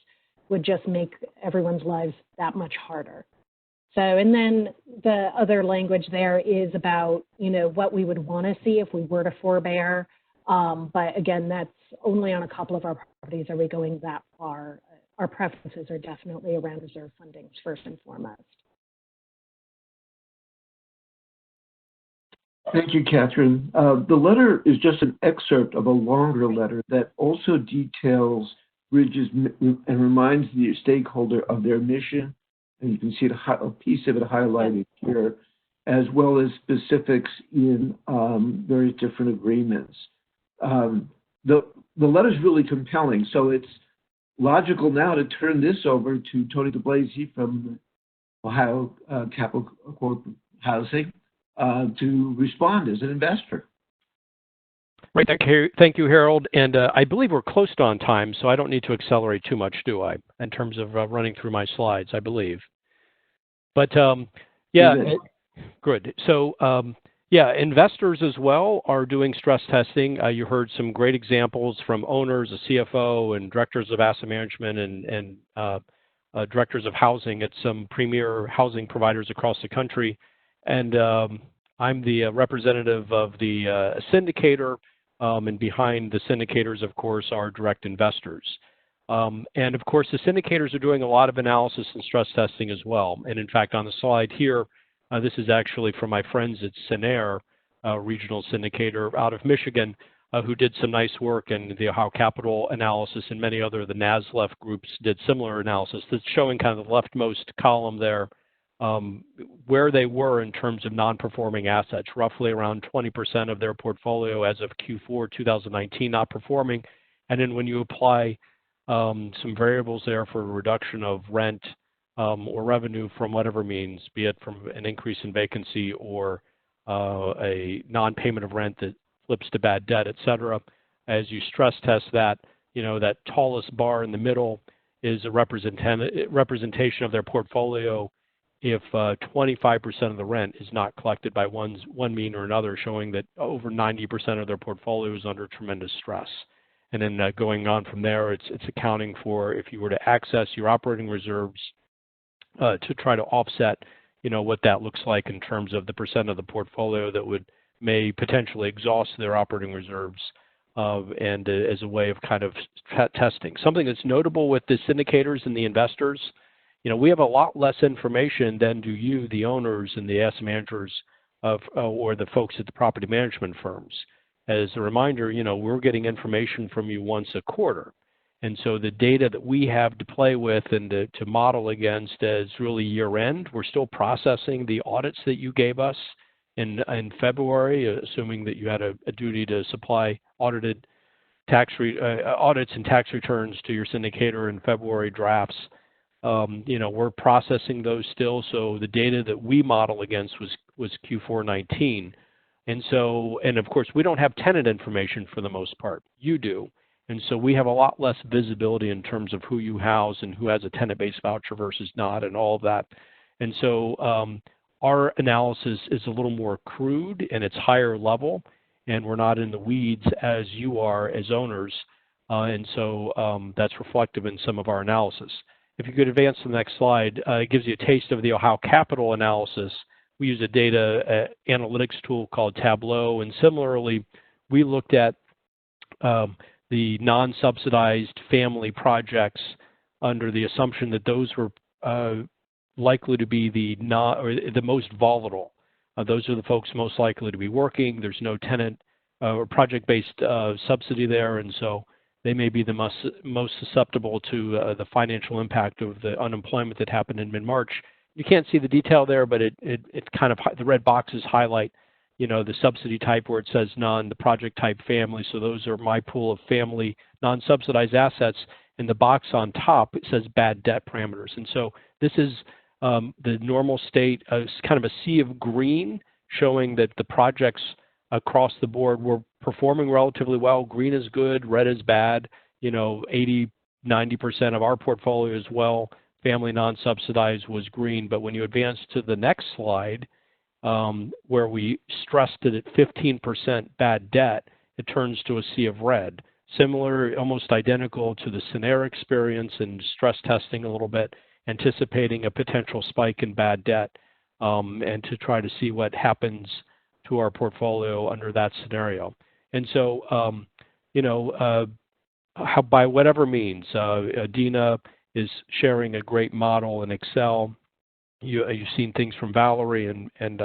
would just make everyone's lives that much harder. So, and then the other language there is about, what we would want to see if we were to forbear. But again, that's only on a couple of our properties are we going that far. Our preferences are definitely around reserve funding first and foremost. Thank you, Catherine. The letter is just an excerpt of a longer letter that also details Bridges and reminds the stakeholder of their mission, and you can see a piece of it highlighted here, as well as specifics in various different agreements. The letter is really compelling, so it's logical now to turn this over to Tony DeBlasi from Ohio Capital Corp Housing to respond as an investor. Right, thank you, Harold. And I believe we're close to on time, so I don't need to accelerate too much, do I, in terms of running through my slides, I believe. But yeah, good. So yeah, investors as well are doing stress testing. You heard some great examples from owners, a CFO, and directors of asset management and directors of housing at some premier housing providers across the country. And I'm the representative of the syndicator, and behind the syndicators, of course, are direct investors. And of course, the syndicators are doing a lot of analysis and stress testing as well. And in fact, on the slide here, this is actually from my friends at Sinair, regional syndicator out of Michigan, who did some nice work, and the Ohio Capital analysis and many other the NASLEF groups did similar analysis. That's showing kind of the leftmost column there, where they were in terms of non-performing assets, roughly around 20% of their portfolio as of Q4 2019 not performing. And then when you apply some variables there for a reduction of rent or revenue from whatever means, be it from an increase in vacancy or a non-payment of rent that flips to bad debt, et cetera, as you stress test that, you know, that tallest bar in the middle is a representation of their portfolio if 25% of the rent is not collected by one mean or another, showing that over 90% of their portfolio is under tremendous stress. And then going on from there, it's accounting for if you were to access your operating reserves to try to offset, you know, what that looks like in terms of the percent of the portfolio that may potentially exhaust their operating reserves, and as a way of kind of testing. Something that's notable with the syndicators and the investors, you know, we have a lot less information than do you, the owners and the asset managers of, or the folks at the property management firms. As a reminder, you know, we're getting information from you once a quarter. And so the data that we have to play with and to model against as really year end, we're still processing the audits that you gave us in February, assuming that you had a duty to supply audited audits and tax returns to your syndicator in February drafts. You know, we're processing those still. So the data that we model against was Q4 19. And so, and of course, we don't have tenant information for the most part. You do. And so we have a lot less visibility in terms of who you house and who has a tenant-based voucher versus not and all of that. And so our analysis is a little more crude and it's higher level, and we're not in the weeds as you are as owners. And so that's reflective in some of our analysis. If you could advance to the next slide, it gives you a taste of the Ohio Capital analysis. We use a data analytics tool called Tableau, and similarly, we looked at the non-subsidized family projects under the assumption that those were likely to be the most volatile. Those are the folks most likely to be working. There's no tenant or project-based subsidy there, and so they may be the most susceptible to the financial impact of the unemployment that happened in mid-March. You can't see the detail there, but it kind of, the red boxes highlight, you know, the subsidy type where it says none, the project type family. So those are my pool of family non-subsidized assets. In the box on top, it says bad debt parameters. And so this is the normal state, kind of a sea of green, showing that the projects across the board were performing relatively well. Green is good, red is bad. You know, 80–90% of our portfolio as well, family non-subsidized, was green. But when you advance to the next slide, where we stressed it at 15% bad debt, it turns to a sea of red. Similar, almost identical to the Sinair experience and stress testing a little bit, anticipating a potential spike in bad debt, and to try to see what happens to our portfolio under that scenario. And so, you know, by whatever means, Dina is sharing a great model in Excel. You've seen things from Valerie, and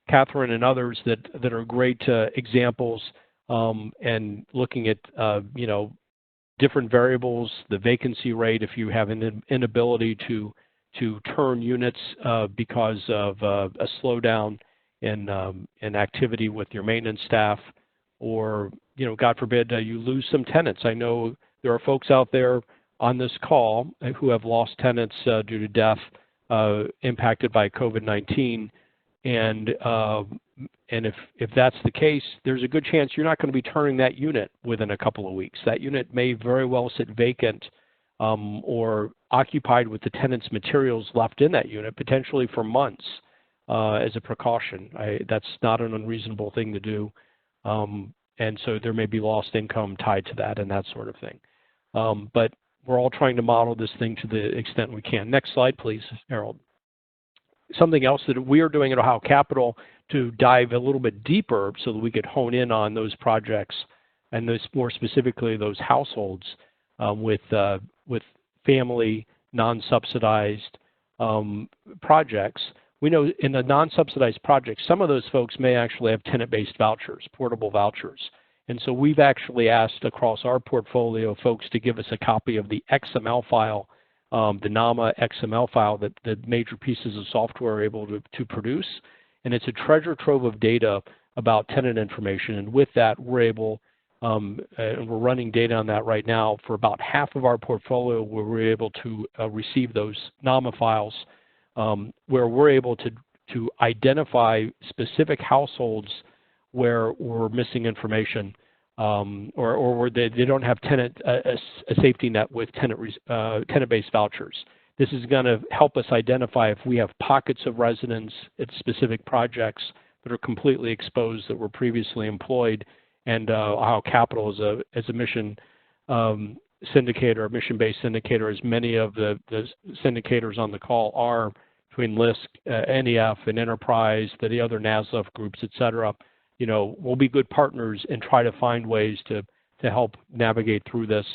Catherine and others that are great examples, and looking at different variables, the vacancy rate, if you have an inability to turn units because of a slowdown in activity with your maintenance staff, or God forbid you lose some tenants. I know there are folks out there on this call who have lost tenants due to death impacted by COVID-19, and if that's the case, there's a good chance you're not going to be turning that unit within a couple of weeks. That unit may very well sit vacant or occupied with the tenant's materials left in that unit, potentially for months as a precaution. That's not an unreasonable thing to do. And so there may be lost income tied to that and that sort of thing. But we're all trying to model this thing to the extent we can. Next slide, please, Harold. Something else that we are doing at Ohio Capital to dive a little bit deeper so that we could hone in on those projects and those, more specifically, those households with family, non-subsidized projects. We know in the non-subsidized projects, some of those folks may actually have tenant-based vouchers, portable vouchers. And so we've actually asked across our portfolio folks to give us a copy of the XML file, the NAMA XML file that the major pieces of software are able to produce. And it's a treasure trove of data about tenant information. And with that, we're able, and we're running data on that right now for about half of our portfolio where we're able to receive those NAMA files, where we're able to identify specific households where we're missing information, or where they don't have a safety net with tenant-based vouchers. This is going to help us identify if we have pockets of residents at specific projects that are completely exposed that were previously employed, and Ohio Capital as a mission syndicator, mission-based syndicator, as many of the syndicators on the call are, between LISC, NEF, and Enterprise, the other NASLF groups, et cetera. We'll be good partners and try to find ways to help navigate through this,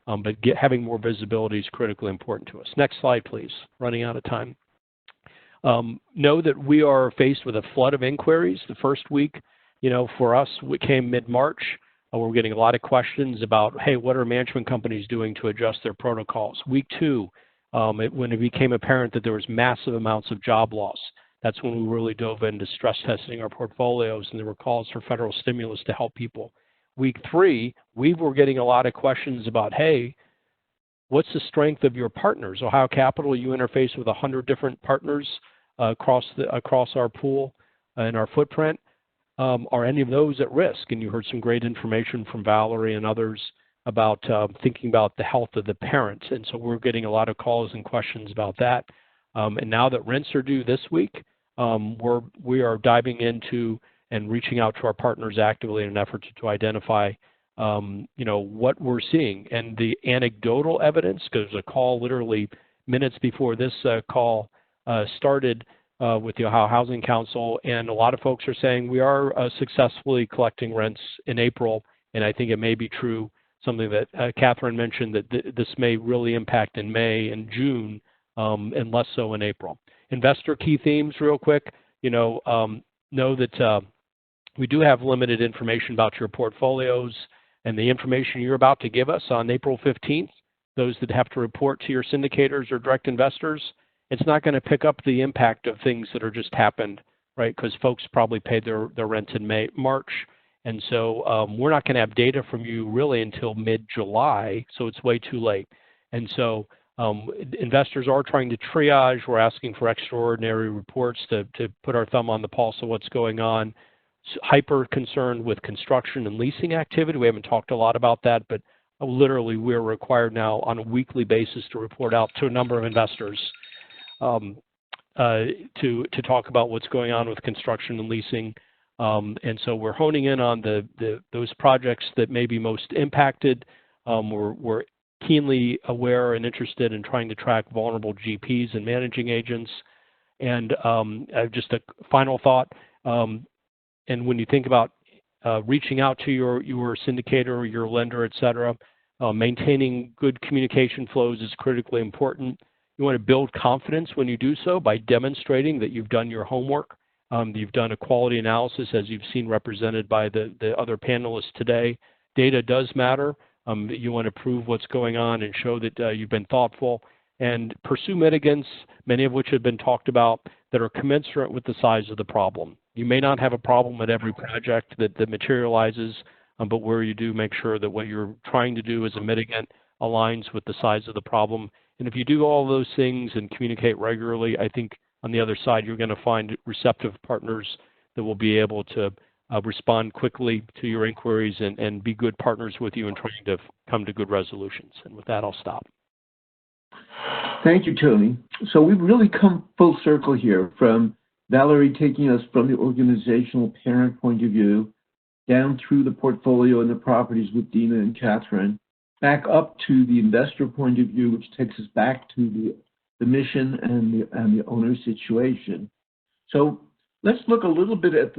but having more visibility is critically important to us. Next slide, please. Running out of time. Know that we are faced with a flood of inquiries. The first week, for us, we came mid-March. We're getting a lot of questions about, hey, what are management companies doing to adjust their protocols? Week 2, when it became apparent that there was massive amounts of job loss, that's when we really dove into stress testing our portfolios, and there were calls for federal stimulus to help people. Week 3, we were getting a lot of questions about, hey, what's the strength of your partners? Ohio Capital, you interface with 100 different partners across our pool and our footprint. Are any of those at risk? And you heard some great information from Valerie and others about thinking about the health of the parents. And so we're getting a lot of calls and questions about that. And now that rents are due this week, we are diving into and reaching out to our partners actively in an effort to identify what we're seeing. And the anecdotal evidence, because there's a call literally minutes before this call started with the Ohio Housing Council, and a lot of folks are saying we are successfully collecting rents in April, and I think it may be true, something that Catherine mentioned, that this may really impact in May and June, and less so in April. Investor key themes real quick, know that we do have limited information about your portfolios, and the information you're about to give us on April 15th, those that have to report to your syndicators or direct investors, it's not going to pick up the impact of things that are just happened, right? Because folks probably paid their rent in March. And so we're not going to have data from you really until mid-July, so it's way too late. And so investors are trying to triage. We're asking for extraordinary reports to put our thumb on the pulse of what's going on. Hyper concerned with construction and leasing activity. We haven't talked a lot about that, but literally we're required now on a weekly basis to report out to a number of investors to talk about what's going on with construction and leasing. And so we're honing in on those projects that may be most impacted. We're keenly aware and interested in trying to track vulnerable GPs and managing agents. And just a final thought, and when you think about reaching out to your syndicator or your lender, et cetera, maintaining good communication flows is critically important. You want to build confidence when you do so by demonstrating that you've done your homework You've done a quality analysis, as you've seen represented by the other panelists today. Data does matter. You want to prove what's going on and show that you've been thoughtful, and pursue mitigants, many of which have been talked about, that are commensurate with the size of the problem. You may not have a problem at every project that materializes, but where you do, make sure that what you're trying to do as a mitigant aligns with the size of the problem. And if you do all those things and communicate regularly, I think on the other side, you're going to find receptive partners that will be able to respond quickly to your inquiries and be good partners with you in trying to come to good resolutions. And with that, I'll stop. Thank you, Tony. So we've really come full circle here, from Valerie taking us from the organizational parent point of view, down through the portfolio and the properties with Dina and Catherine, back up to the investor point of view, which takes us back to the mission and the owner situation. So let's look a little bit at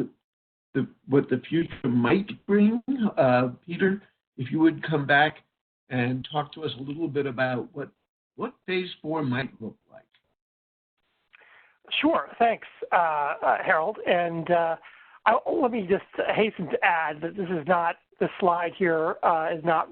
what the future might bring. Peter, if you would come back and talk to us a little bit about what phase 4 might look like. Sure, thanks, Harold. And let me just hasten to add that the slide here is not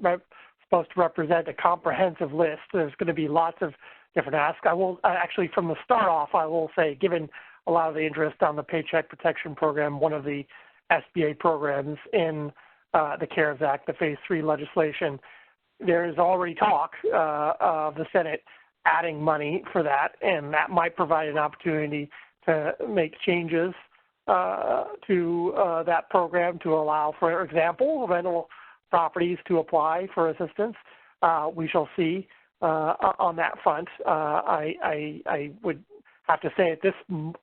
supposed to represent a comprehensive list. There's going to be lots of different asks. I will actually, from the start off, I will say, given a lot of the interest on the Paycheck Protection Program, one of the SBA programs in the CARES Act, the Phase 3 legislation, there is already talk of the Senate adding money for that, and that might provide an opportunity to make changes to that program to allow, for example, rental properties to apply for assistance. We shall see on that front. I would have to say at this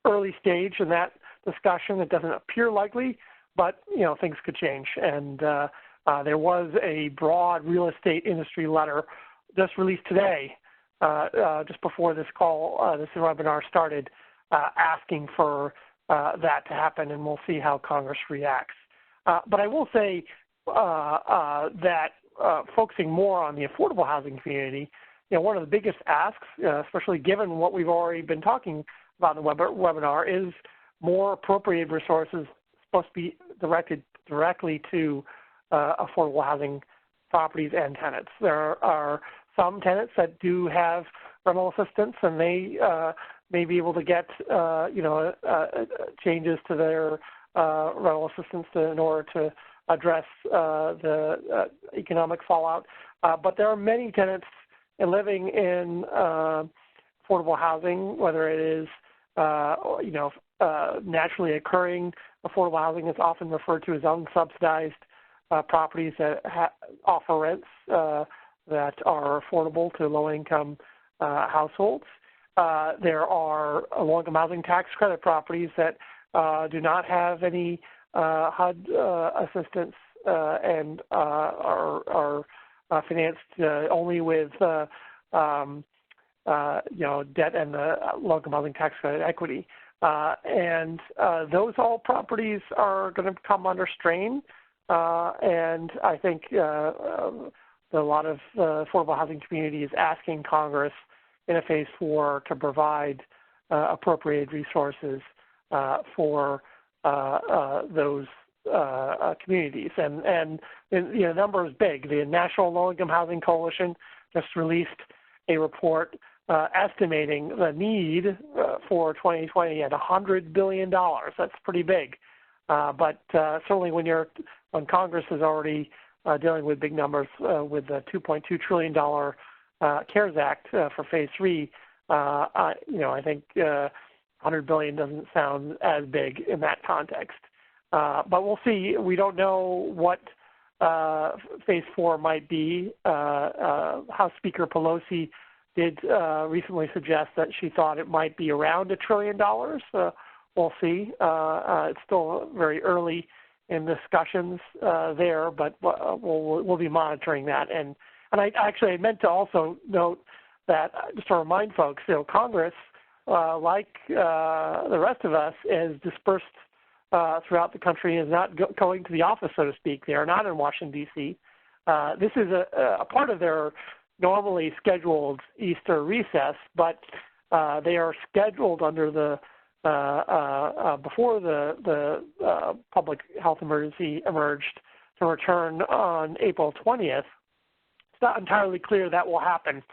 early stage in that discussion, it doesn't appear likely, but things could change. And there was a broad real estate industry letter just released today, just before this call, this webinar started, asking for that to happen, and we'll see how Congress reacts. But I will say that focusing more on the affordable housing community, one of the biggest asks, especially given what we've already been talking about in the webinar, is more appropriated resources supposed to be directed directly to affordable housing properties and tenants. There are some tenants that do have rental assistance, and they may be able to get changes to their rental assistance in order to address the economic fallout. But there are many tenants living in affordable housing, whether it is naturally occurring affordable housing is often referred to as unsubsidized properties that offer rents that are affordable to low-income households. There are low-income housing tax credit properties that do not have any HUD assistance and are financed only with debt and the low-income housing tax credit equity. And those all properties are going to come under strain. And I think a lot of the affordable housing community is asking Congress in a phase 4 to provide appropriated resources for those communities. And the number is big. The National Low-Income Housing Coalition just released a report estimating the need for 2020 at $100 billion. That's pretty big. But certainly when Congress is already dealing with big numbers with the $2.2 trillion CARES Act for Phase 3, I think $100 billion doesn't sound as big in that context. But we'll see. We don't know what Phase 4 might be. House Speaker Pelosi did recently suggest that she thought it might be around $1 trillion. We'll see. It's still very early in discussions there, but we'll be monitoring that. And I actually meant to also note that, just to remind folks, Congress, like the rest of us, is dispersed throughout the country, is not going to the office, so to speak. They are not in Washington, D.C. This is a part of their normally scheduled Easter recess, but they are scheduled under the before the public health emergency emerged to return on April 20th. It's not entirely clear that will happen.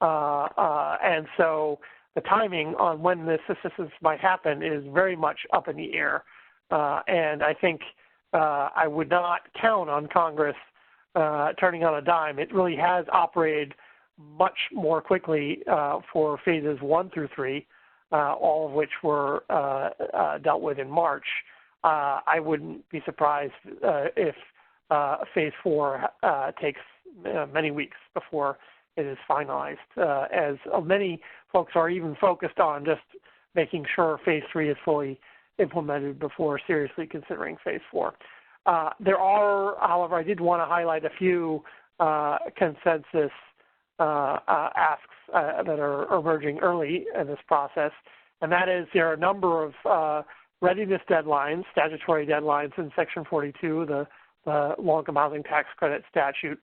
And so the timing on when this assistance might happen is very much up in the air. And I think I would not count on Congress turning on a dime. It really has operated much more quickly for phases 1 through 3, all of which were dealt with in March. I wouldn't be surprised if phase 4 takes many weeks before it is finalized, as many folks are even focused on just making sure phase 3 is fully implemented before seriously considering phase 4. There are, however, I did want to highlight a few consensus asks that are emerging early in this process, and that is there are a number of readiness deadlines, statutory deadlines in Section 42, the low-income housing tax credit statute.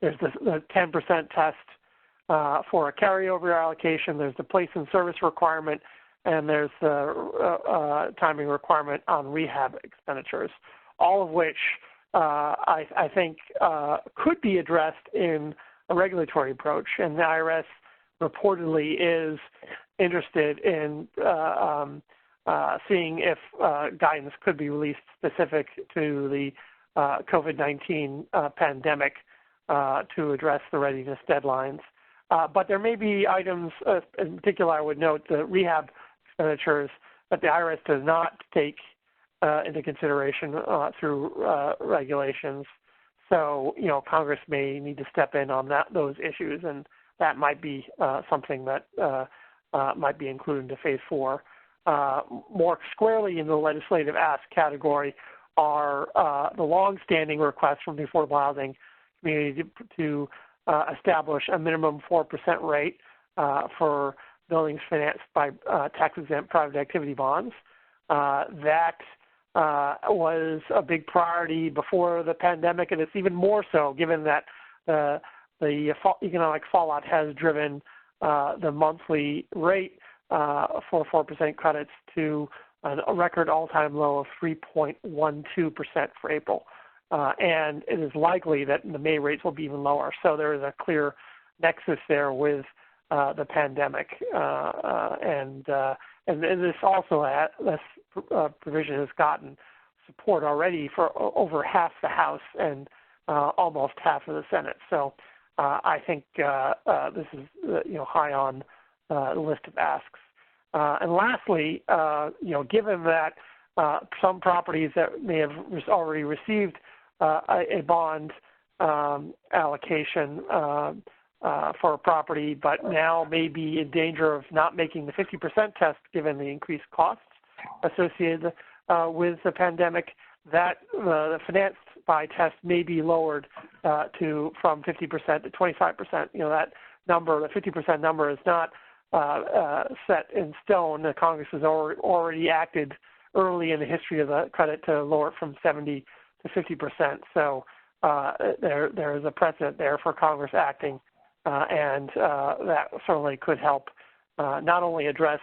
There's the 10% test for a carryover allocation. There's the place and service requirement, and there's the timing requirement on rehab expenditures, all of which I think could be addressed in a regulatory approach. And the IRS reportedly is interested in seeing if guidance could be released specific to the COVID-19 pandemic to address the readiness deadlines. But there may be items, in particular I would note the rehab expenditures that the IRS does not take into consideration through regulations. So, Congress may need to step in on those issues, and that might be something that might be included into phase 4. More squarely in the legislative ask category are the long-standing requests from the affordable housing community to establish a minimum 4% rate for buildings financed by tax-exempt private activity bonds. That was a big priority before the pandemic, and it's even more so given that the economic fallout has driven the monthly rate for 4% credits to a record all-time low of 3.12% for April. And it is likely that the May rates will be even lower. So there is a clear nexus there with the pandemic. And this also, this provision has gotten support already for over half the House and almost half of the Senate. So I think this is high on the list of asks. And lastly, given that some properties that may have already received a bond allocation for a property, but now may be in danger of not making the 50% test given the increased costs associated with the pandemic, that the financed by test may be lowered from 50% to 25%. That number, the 50% number, is not set in stone. The Congress has already acted early in the history of the credit to lower it from 70 to 50%. So there is a precedent there for Congress acting, and that certainly could help not only address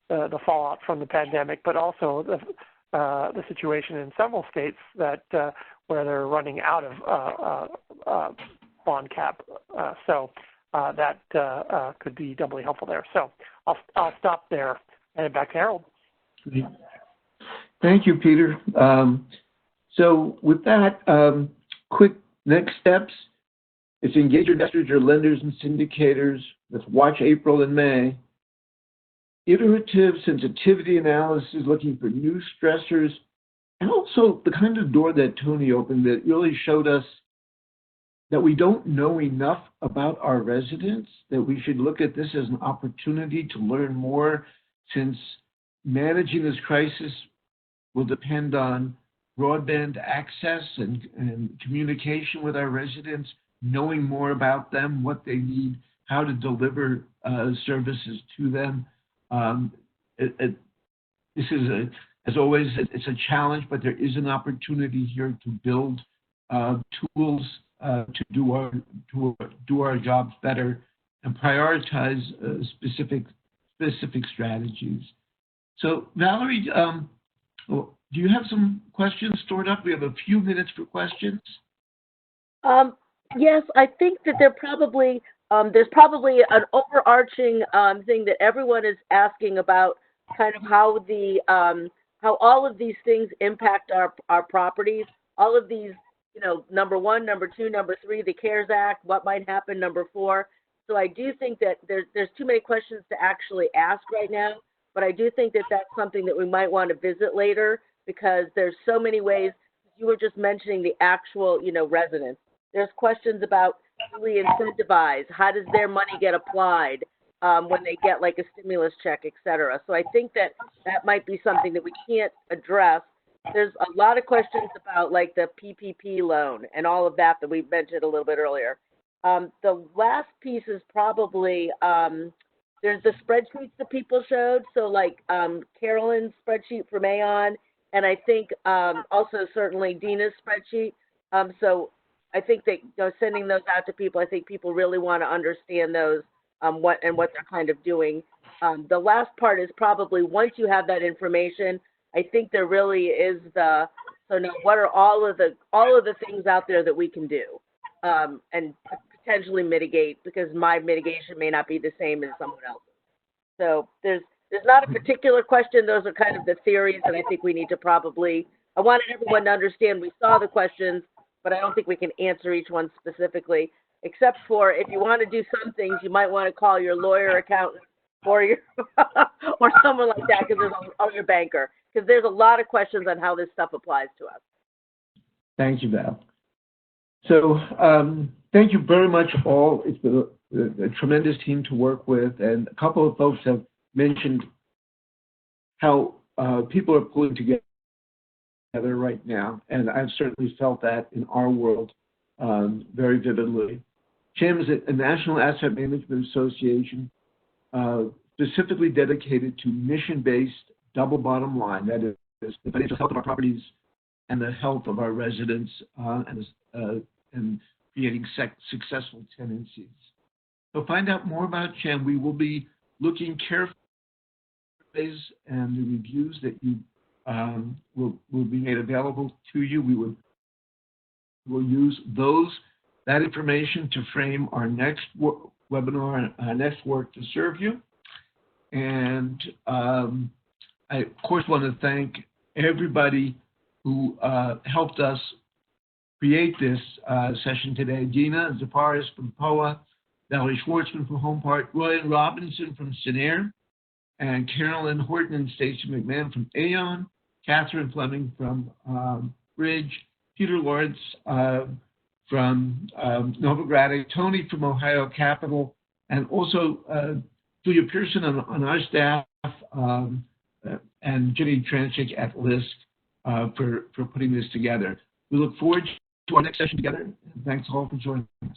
the fallout from the pandemic, but also the situation in several states that where they're running out of bond cap. So that could be doubly helpful there. So I'll stop there and back to Harold. Thank you, Peter. So with that, quick next steps. It's engage your investors, your lenders, and syndicators. Let's watch April and May. Iterative sensitivity analysis, looking for new stressors, and also the kind of door that Tony opened that really showed us that we don't know enough about our residents, that we should look at this as an opportunity to learn more, since managing this crisis will depend on broadband access and communication with our residents, knowing more about them, what they need, how to deliver services to them. This is, as always, it's a challenge, but there is an opportunity here to build tools to do our jobs better and prioritize specific strategies. So Valerie, do you have some questions stored up? We have a few minutes for questions. Yes, I think that there's probably an overarching thing that everyone is asking about, kind of how how all of these things impact our properties. All of these, number one, number two, number three, the CARES Act, what might happen, number four. So I do think that there's too many questions to actually ask right now, but I do think that that's something that we might want to visit later, because there's so many ways. You were just mentioning the actual, residents. There's questions about, do we incentivize? How does their money get applied when they get like a stimulus check, et cetera? So I think that might be something that we can't address. There's a lot of questions about like the PPP loan and all of that we mentioned a little bit earlier. The last piece is probably, there's the spreadsheets that people showed. So like Carolyn's spreadsheet from Aon, and I think also certainly Dina's spreadsheet. So I think that sending those out to people, I think people really want to understand those, what they're kind of doing. The last part is probably, once you have that information, I think there really is so now what are all of the things out there that we can do and potentially mitigate, because my mitigation may not be the same as someone else's. So there's not a particular question. Those are kind of the theories, and I think we need to I wanted everyone to understand we saw the questions, but I don't think we can answer each one specifically, except for if you want to do some things, you might want to call your lawyer, accountant, or your or someone like that, or your banker, because there's a lot of questions on how this stuff applies to us. Thank you, Val. So thank you very much all. It's been a tremendous team to work with, and a couple of folks have mentioned how people are pulling together right now, and I've certainly felt that in our world very vividly. CHAM is a National Asset Management Association specifically dedicated to mission-based double bottom line, that is the financial health of our properties and the health of our residents, and creating successful tenancies. So find out more about CHAM. We will be looking carefully at and the reviews that you will be made available to you. We will use that information to frame our next webinar, our next work to serve you. And I, of course, want to thank everybody who helped us create this session today. Dina Zafaris from POA, Valerie Schwartzman from HomePart, Roy Robinson from Sinair, and Carolyn Horton and Stacey McMahon from Aon, Catherine Fleming from Bridge, Peter Lawrence from Novogradac, Tony from Ohio Capital, and also Julia Pearson on our staff, and Jenny Tranchik at LISC for putting this together. We look forward to our next session together. And thanks all for joining us.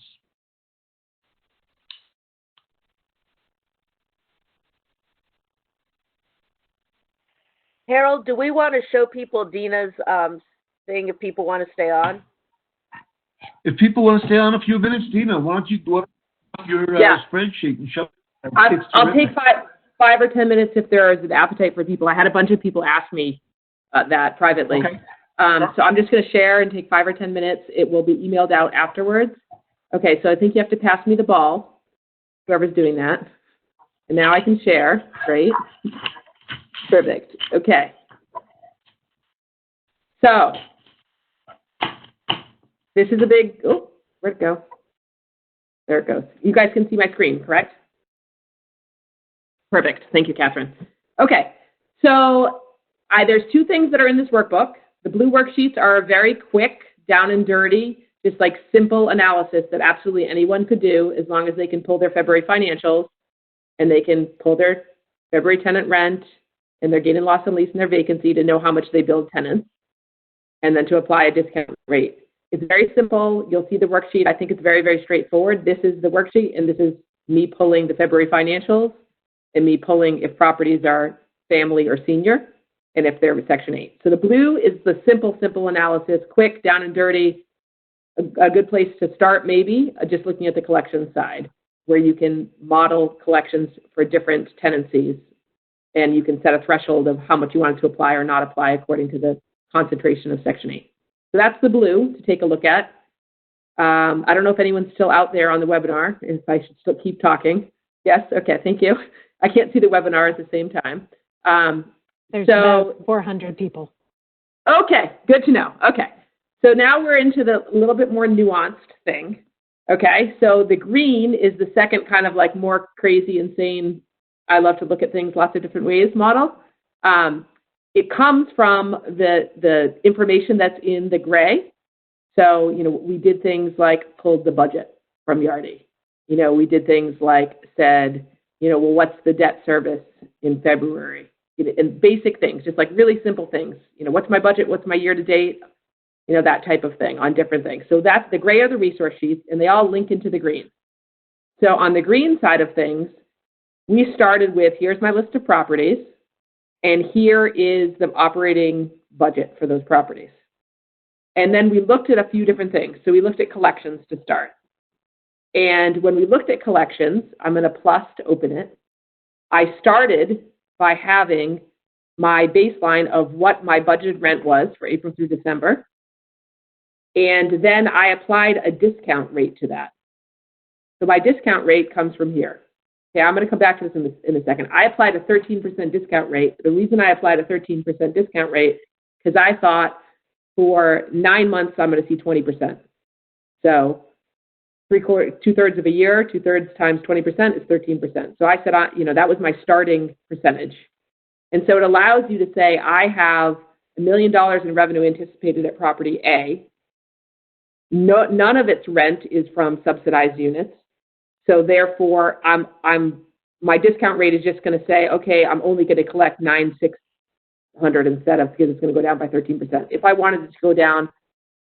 Harold, do we want to show people Dina's thing if people want to stay on? If people want to stay on a few minutes, Dina, why don't you go up your spreadsheet and show? I'll take 5 or 10 minutes if there is an appetite for people. I had a bunch of people ask me that privately. Okay. So I'm just going to share and take 5 or 10 minutes. It will be emailed out afterwards. Okay, so I think you have to pass me the ball, whoever's doing that. And now I can share. Great. Perfect. Okay. So this is a big, where'd it go? There it goes. You guys can see my screen, correct? Perfect. Thank you, Catherine. Okay. So there's 2 things that are in this workbook. The blue worksheets are very quick, down and dirty, just like simple analysis that absolutely anyone could do as long as they can pull their February financials and they can pull their February tenant rent and their gain and loss on lease and their vacancy to know how much they billed tenants, and then to apply a discount rate. It's very simple. You'll see the worksheet. I think it's very, very straightforward. This is the worksheet, and this is me pulling the February financials and me pulling if properties are family or senior and if they're Section 8. So the blue is the simple analysis, quick, down and dirty, a good place to start maybe, just looking at the collection side, where you can model collections for different tenancies And you can set a threshold of how much you want it to apply or not apply according to the concentration of Section 8. So that's the blue to take a look at. I don't know if anyone's still out there on the webinar, if I should still keep talking. Yes, okay, thank you. I can't see the webinar at the same time. There's about 400 people. Okay, good to know. Okay, so now we're into the little bit more nuanced thing. Okay, so the green is the second kind of like more crazy, insane, I love to look at things lots of different ways model. It comes from the information that's in the gray. So, we did things like pulled the budget from Yardi. We did things like said, well, what's the debt service in February? And basic things, just like really simple things. What's my budget? What's my year to date? That type of thing on different things. So that's the gray are the resource sheets, and they all link into the green. So on the green side of things, we started with, here's my list of properties, and here is the operating budget for those properties. And then we looked at a few different things. So we looked at collections to start. And when we looked at collections, I'm going to plus to open it. I started by having my baseline of what my budgeted rent was for April through December. And then I applied a discount rate to that. So my discount rate comes from here. Okay, I'm going to come back to this in a second. I applied a 13% discount rate. The reason I applied a 13% discount rate, because I thought for 9 months, I'm going to see 20%. So 2/3 of a year, 2/3 times 20% is 13%. So I said, that was my starting percentage. And so it allows you to say, I have $1 million in revenue anticipated at property A. None of its rent is from subsidized units. So therefore, my discount rate is just going to say, okay, I'm only going to collect $9,600 instead of, because it's going to go down by 13%. If I wanted it to go down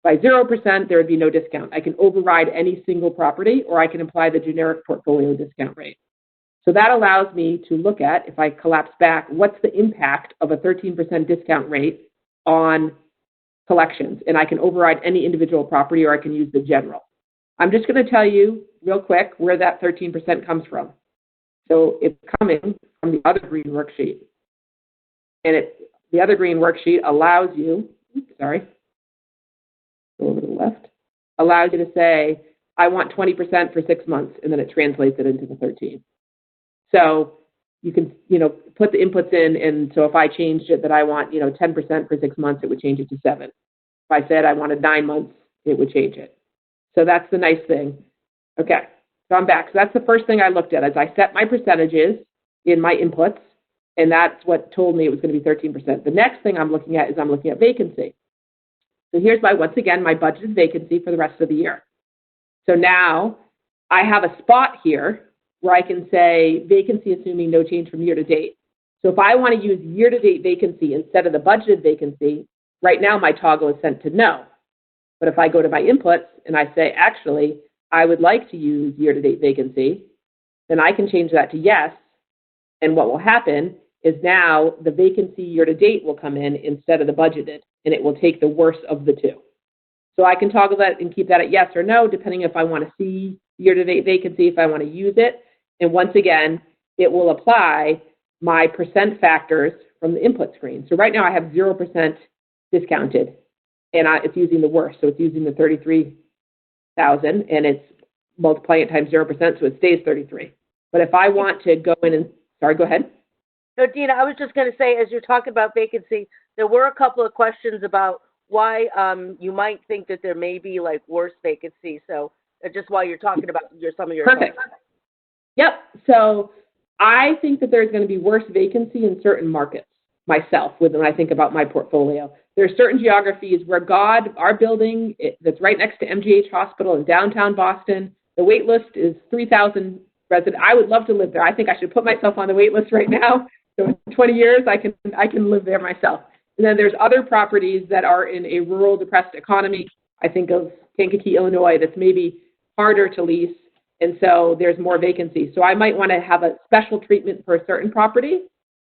by 0%, there would be no discount. I can override any single property, or I can apply the generic portfolio discount rate. So that allows me to look at, if I collapse back, what's the impact of a 13% discount rate on collections? And I can override any individual property, or I can use the general. I'm just going to tell you real quick where that 13% comes from. So it's coming from the other green worksheet. And the other green worksheet allows you, go over to the left, allows you to say, I want 20% for 6 months, and then it translates it into the 13. So you can, put the inputs in, and so if I changed it that I want, 10% for 6 months, it would change it to 7. If I said I wanted 9 months, it would change it. So that's the nice thing. Okay, so I'm back. So that's the first thing I looked at, as I set my percentages in my inputs, and that's what told me it was going to be 13%. The next thing I'm looking at is I'm looking at vacancy. So here's once again, my budgeted vacancy for the rest of the year. So now I have a spot here where I can say vacancy assuming no change from year to date. So if I want to use year-to-date vacancy instead of the budgeted vacancy, right now my toggle is set to no. But if I go to my inputs and I say, actually, I would like to use year-to-date vacancy, then I can change that to yes. And what will happen is now the vacancy year-to-date will come in instead of the budgeted, and it will take the worst of the two. So I can toggle that and keep that at yes or no, depending if I want to see year-to-date vacancy, if I want to use it. And once again, it will apply my percent factors from the input screen. So right now I have 0% discounted, and it's using the worst. So it's using the 33,000, and it's multiplying it times 0%, so it stays 33. But if I want to go in and, sorry, go ahead. No, Dina, I was just going to say, as you're talking about vacancy, there were a couple of questions about why you might think that there may be like worse vacancy. So just while you're talking about some of your Perfect. Thoughts. Yep. So I think that there's going to be worse vacancy in certain markets myself when I think about my portfolio. There are certain geographies where our building that's right next to MGH Hospital in downtown Boston, the wait list is 3,000 residents. I would love to live there. I think I should put myself on the wait list right now. So in 20 years, I can live there myself. And then there's other properties that are in a rural, depressed economy. I think of Kankakee, Illinois, that's maybe harder to lease, and so there's more vacancy. So I might want to have a special treatment for a certain property,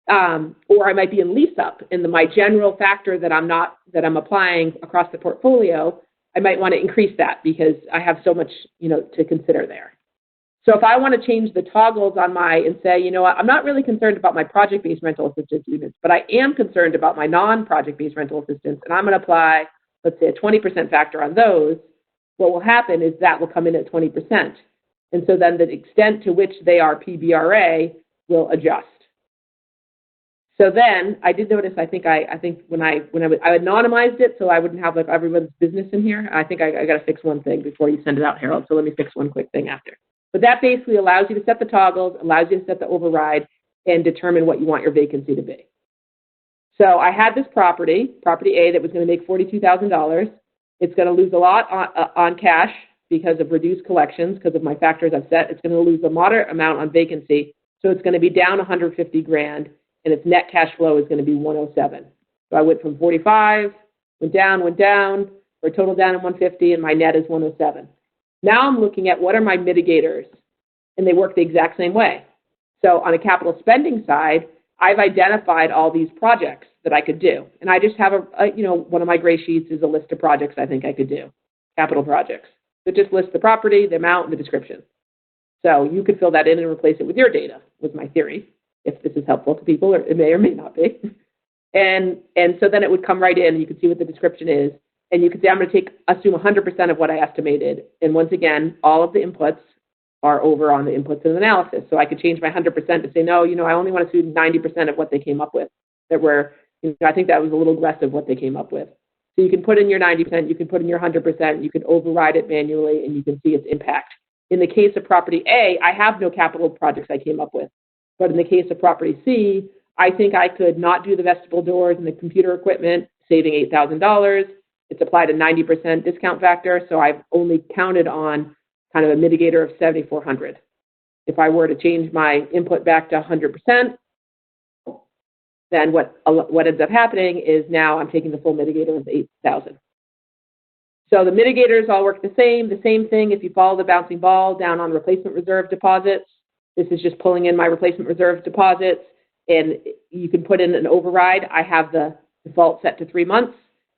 or I might be in lease up. And my general factor that I'm applying across the portfolio, I might want to increase that because I have so much, to consider there. So if I want to change the toggles on and say, you know what, I'm not really concerned about my project-based rental assistance units, but I am concerned about my non-project-based rental assistance, and I'm going to apply, let's say, a 20% factor on those, what will happen is that will come in at 20%. And so then the extent to which they are PBRA will adjust. So then I did notice, I think when I anonymized it so I wouldn't have like everyone's business in here. I think I got to fix one thing before you send it out, Harold. So let me fix one quick thing after. But that basically allows you to set the toggles, allows you to set the override, and determine what you want your vacancy to be. So I had this property A, that was going to make $42,000. It's going to lose a lot on cash because of reduced collections, because of my factors I've set. It's going to lose a moderate amount on vacancy, so it's going to be down $150,000, and its net cash flow is going to be $107,000. So I went from 45, went down, for a total down in 150, and my net is 107. Now I'm looking at what are my mitigators, and they work the exact same way. So on a capital spending side, I've identified all these projects that I could do, and I just have one of my gray sheets is a list of projects I think I could do, capital projects. So just list the property, the amount, and the description. So you could fill that in and replace it with your data, was my theory, if this is helpful to people, or it may or may not be. And so then it would come right in, and you could see what the description is, and you could say, I'm going to assume 100% of what I estimated. And once again, all of the inputs are over on the inputs and analysis. So I could change my 100% to say, no, I only want to assume 90% of what they came up with. I think that was a little aggressive what they came up with. So you can put in your 90%, you can put in your 100%, you can override it manually, and you can see its impact. In the case of property A, I have no capital projects I came up with. But in the case of property C, I think I could not do the vestibule doors and the computer equipment, saving $8,000. It's applied a 90% discount factor, so I've only counted on kind of a mitigator of $7,400. If I were to change my input back to 100%, then what ends up happening is now I'm taking the full mitigator of $8,000. So the mitigators all work the same thing. If you follow the bouncing ball down on replacement reserve deposits, this is just pulling in my replacement reserve deposits, and you can put in an override. I have the default set to 3 months.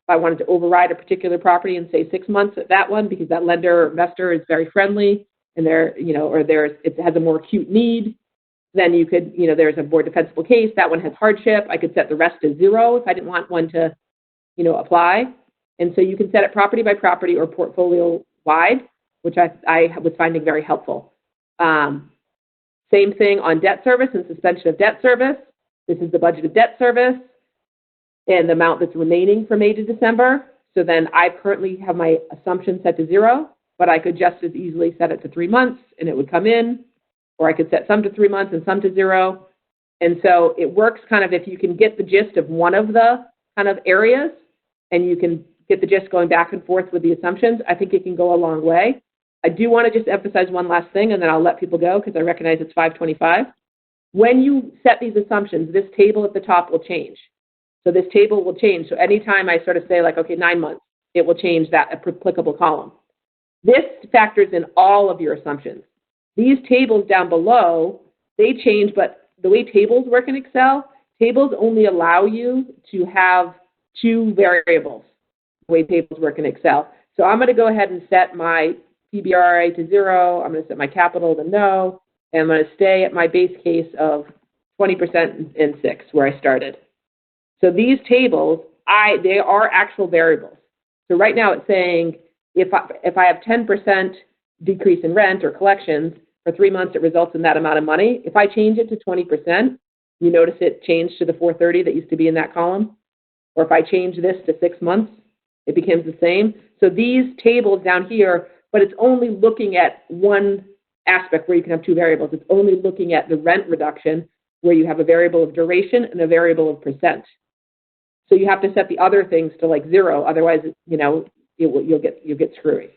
If I wanted to override a particular property and say 6 months at that one, because that lender or investor is very friendly, and it has a more acute need, then you could, there's a more defensible case. That one has hardship. I could set the rest to 0 if I didn't want one to, apply. And so you can set it property by property or portfolio wide, which I was finding very helpful. Same thing on debt service and suspension of debt service. This is the budgeted debt service and the amount that's remaining from May to December. So then I currently have my assumption set to 0, but I could just as easily set it to 3 months and it would come in, or I could set some to 3 months and some to 0. And so it works kind of if you can get the gist of one of the kind of areas and you can get the gist going back and forth with the assumptions, I think it can go a long way. I do want to just emphasize one last thing, and then I'll let people go because I recognize it's 5:25. When you set these assumptions, this table at the top will change. So this table will change. So anytime I sort of say like, okay, 9 months, it will change that applicable column. This factors in all of your assumptions. These tables down below, they change, but the way tables work in Excel, tables only allow you to have 2 variables, the way tables work in Excel. So I'm going to go ahead and set my PBRA to 0. I'm going to set my capital to no, and I'm going to stay at my base case of 20% and 6, where I started. So these tables, they are actual variables. So right now it's saying if I have 10% decrease in rent or collections for 3 months, it results in that amount of money. If I change it to 20%, you notice it changed to the 430 that used to be in that column. Or if I change this to 6 months, it becomes the same. So these tables down here, but it's only looking at one aspect where you can have 2 variables. It's only looking at the rent reduction where you have a variable of duration and a variable of percent. So you have to set the other things to like 0. Otherwise, you'll get screwy.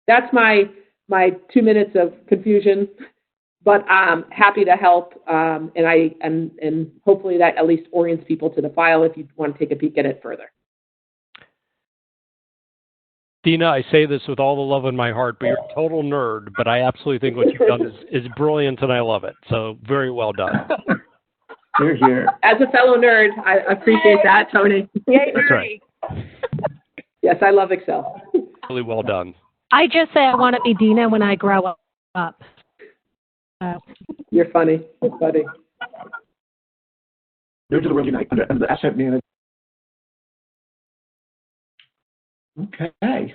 That's my 2 minutes of confusion, but I'm happy to help. And hopefully that at least orients people to the file if you want to take a peek at it further. Dina, I say this with all the love in my heart, but you're a total nerd, but I absolutely think what you've done is brilliant, and I love it. So very well done. Hear, hear. As a fellow nerd, I appreciate that, Tony. Yay, That's right. Yes, I love Excel. Really well done. I just say I want to be Dina when I grow up. You're funny. You're funny. There's the Unite under the asset manager. Okay.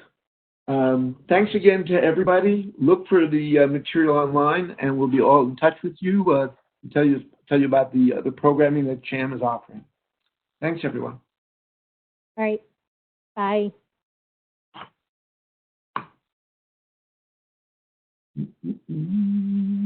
Thanks again to everybody. Look for the material online, and we'll be all in touch with you to tell you about the programming that CHAM is offering. Thanks, everyone. All right. Bye. Mm-hmm.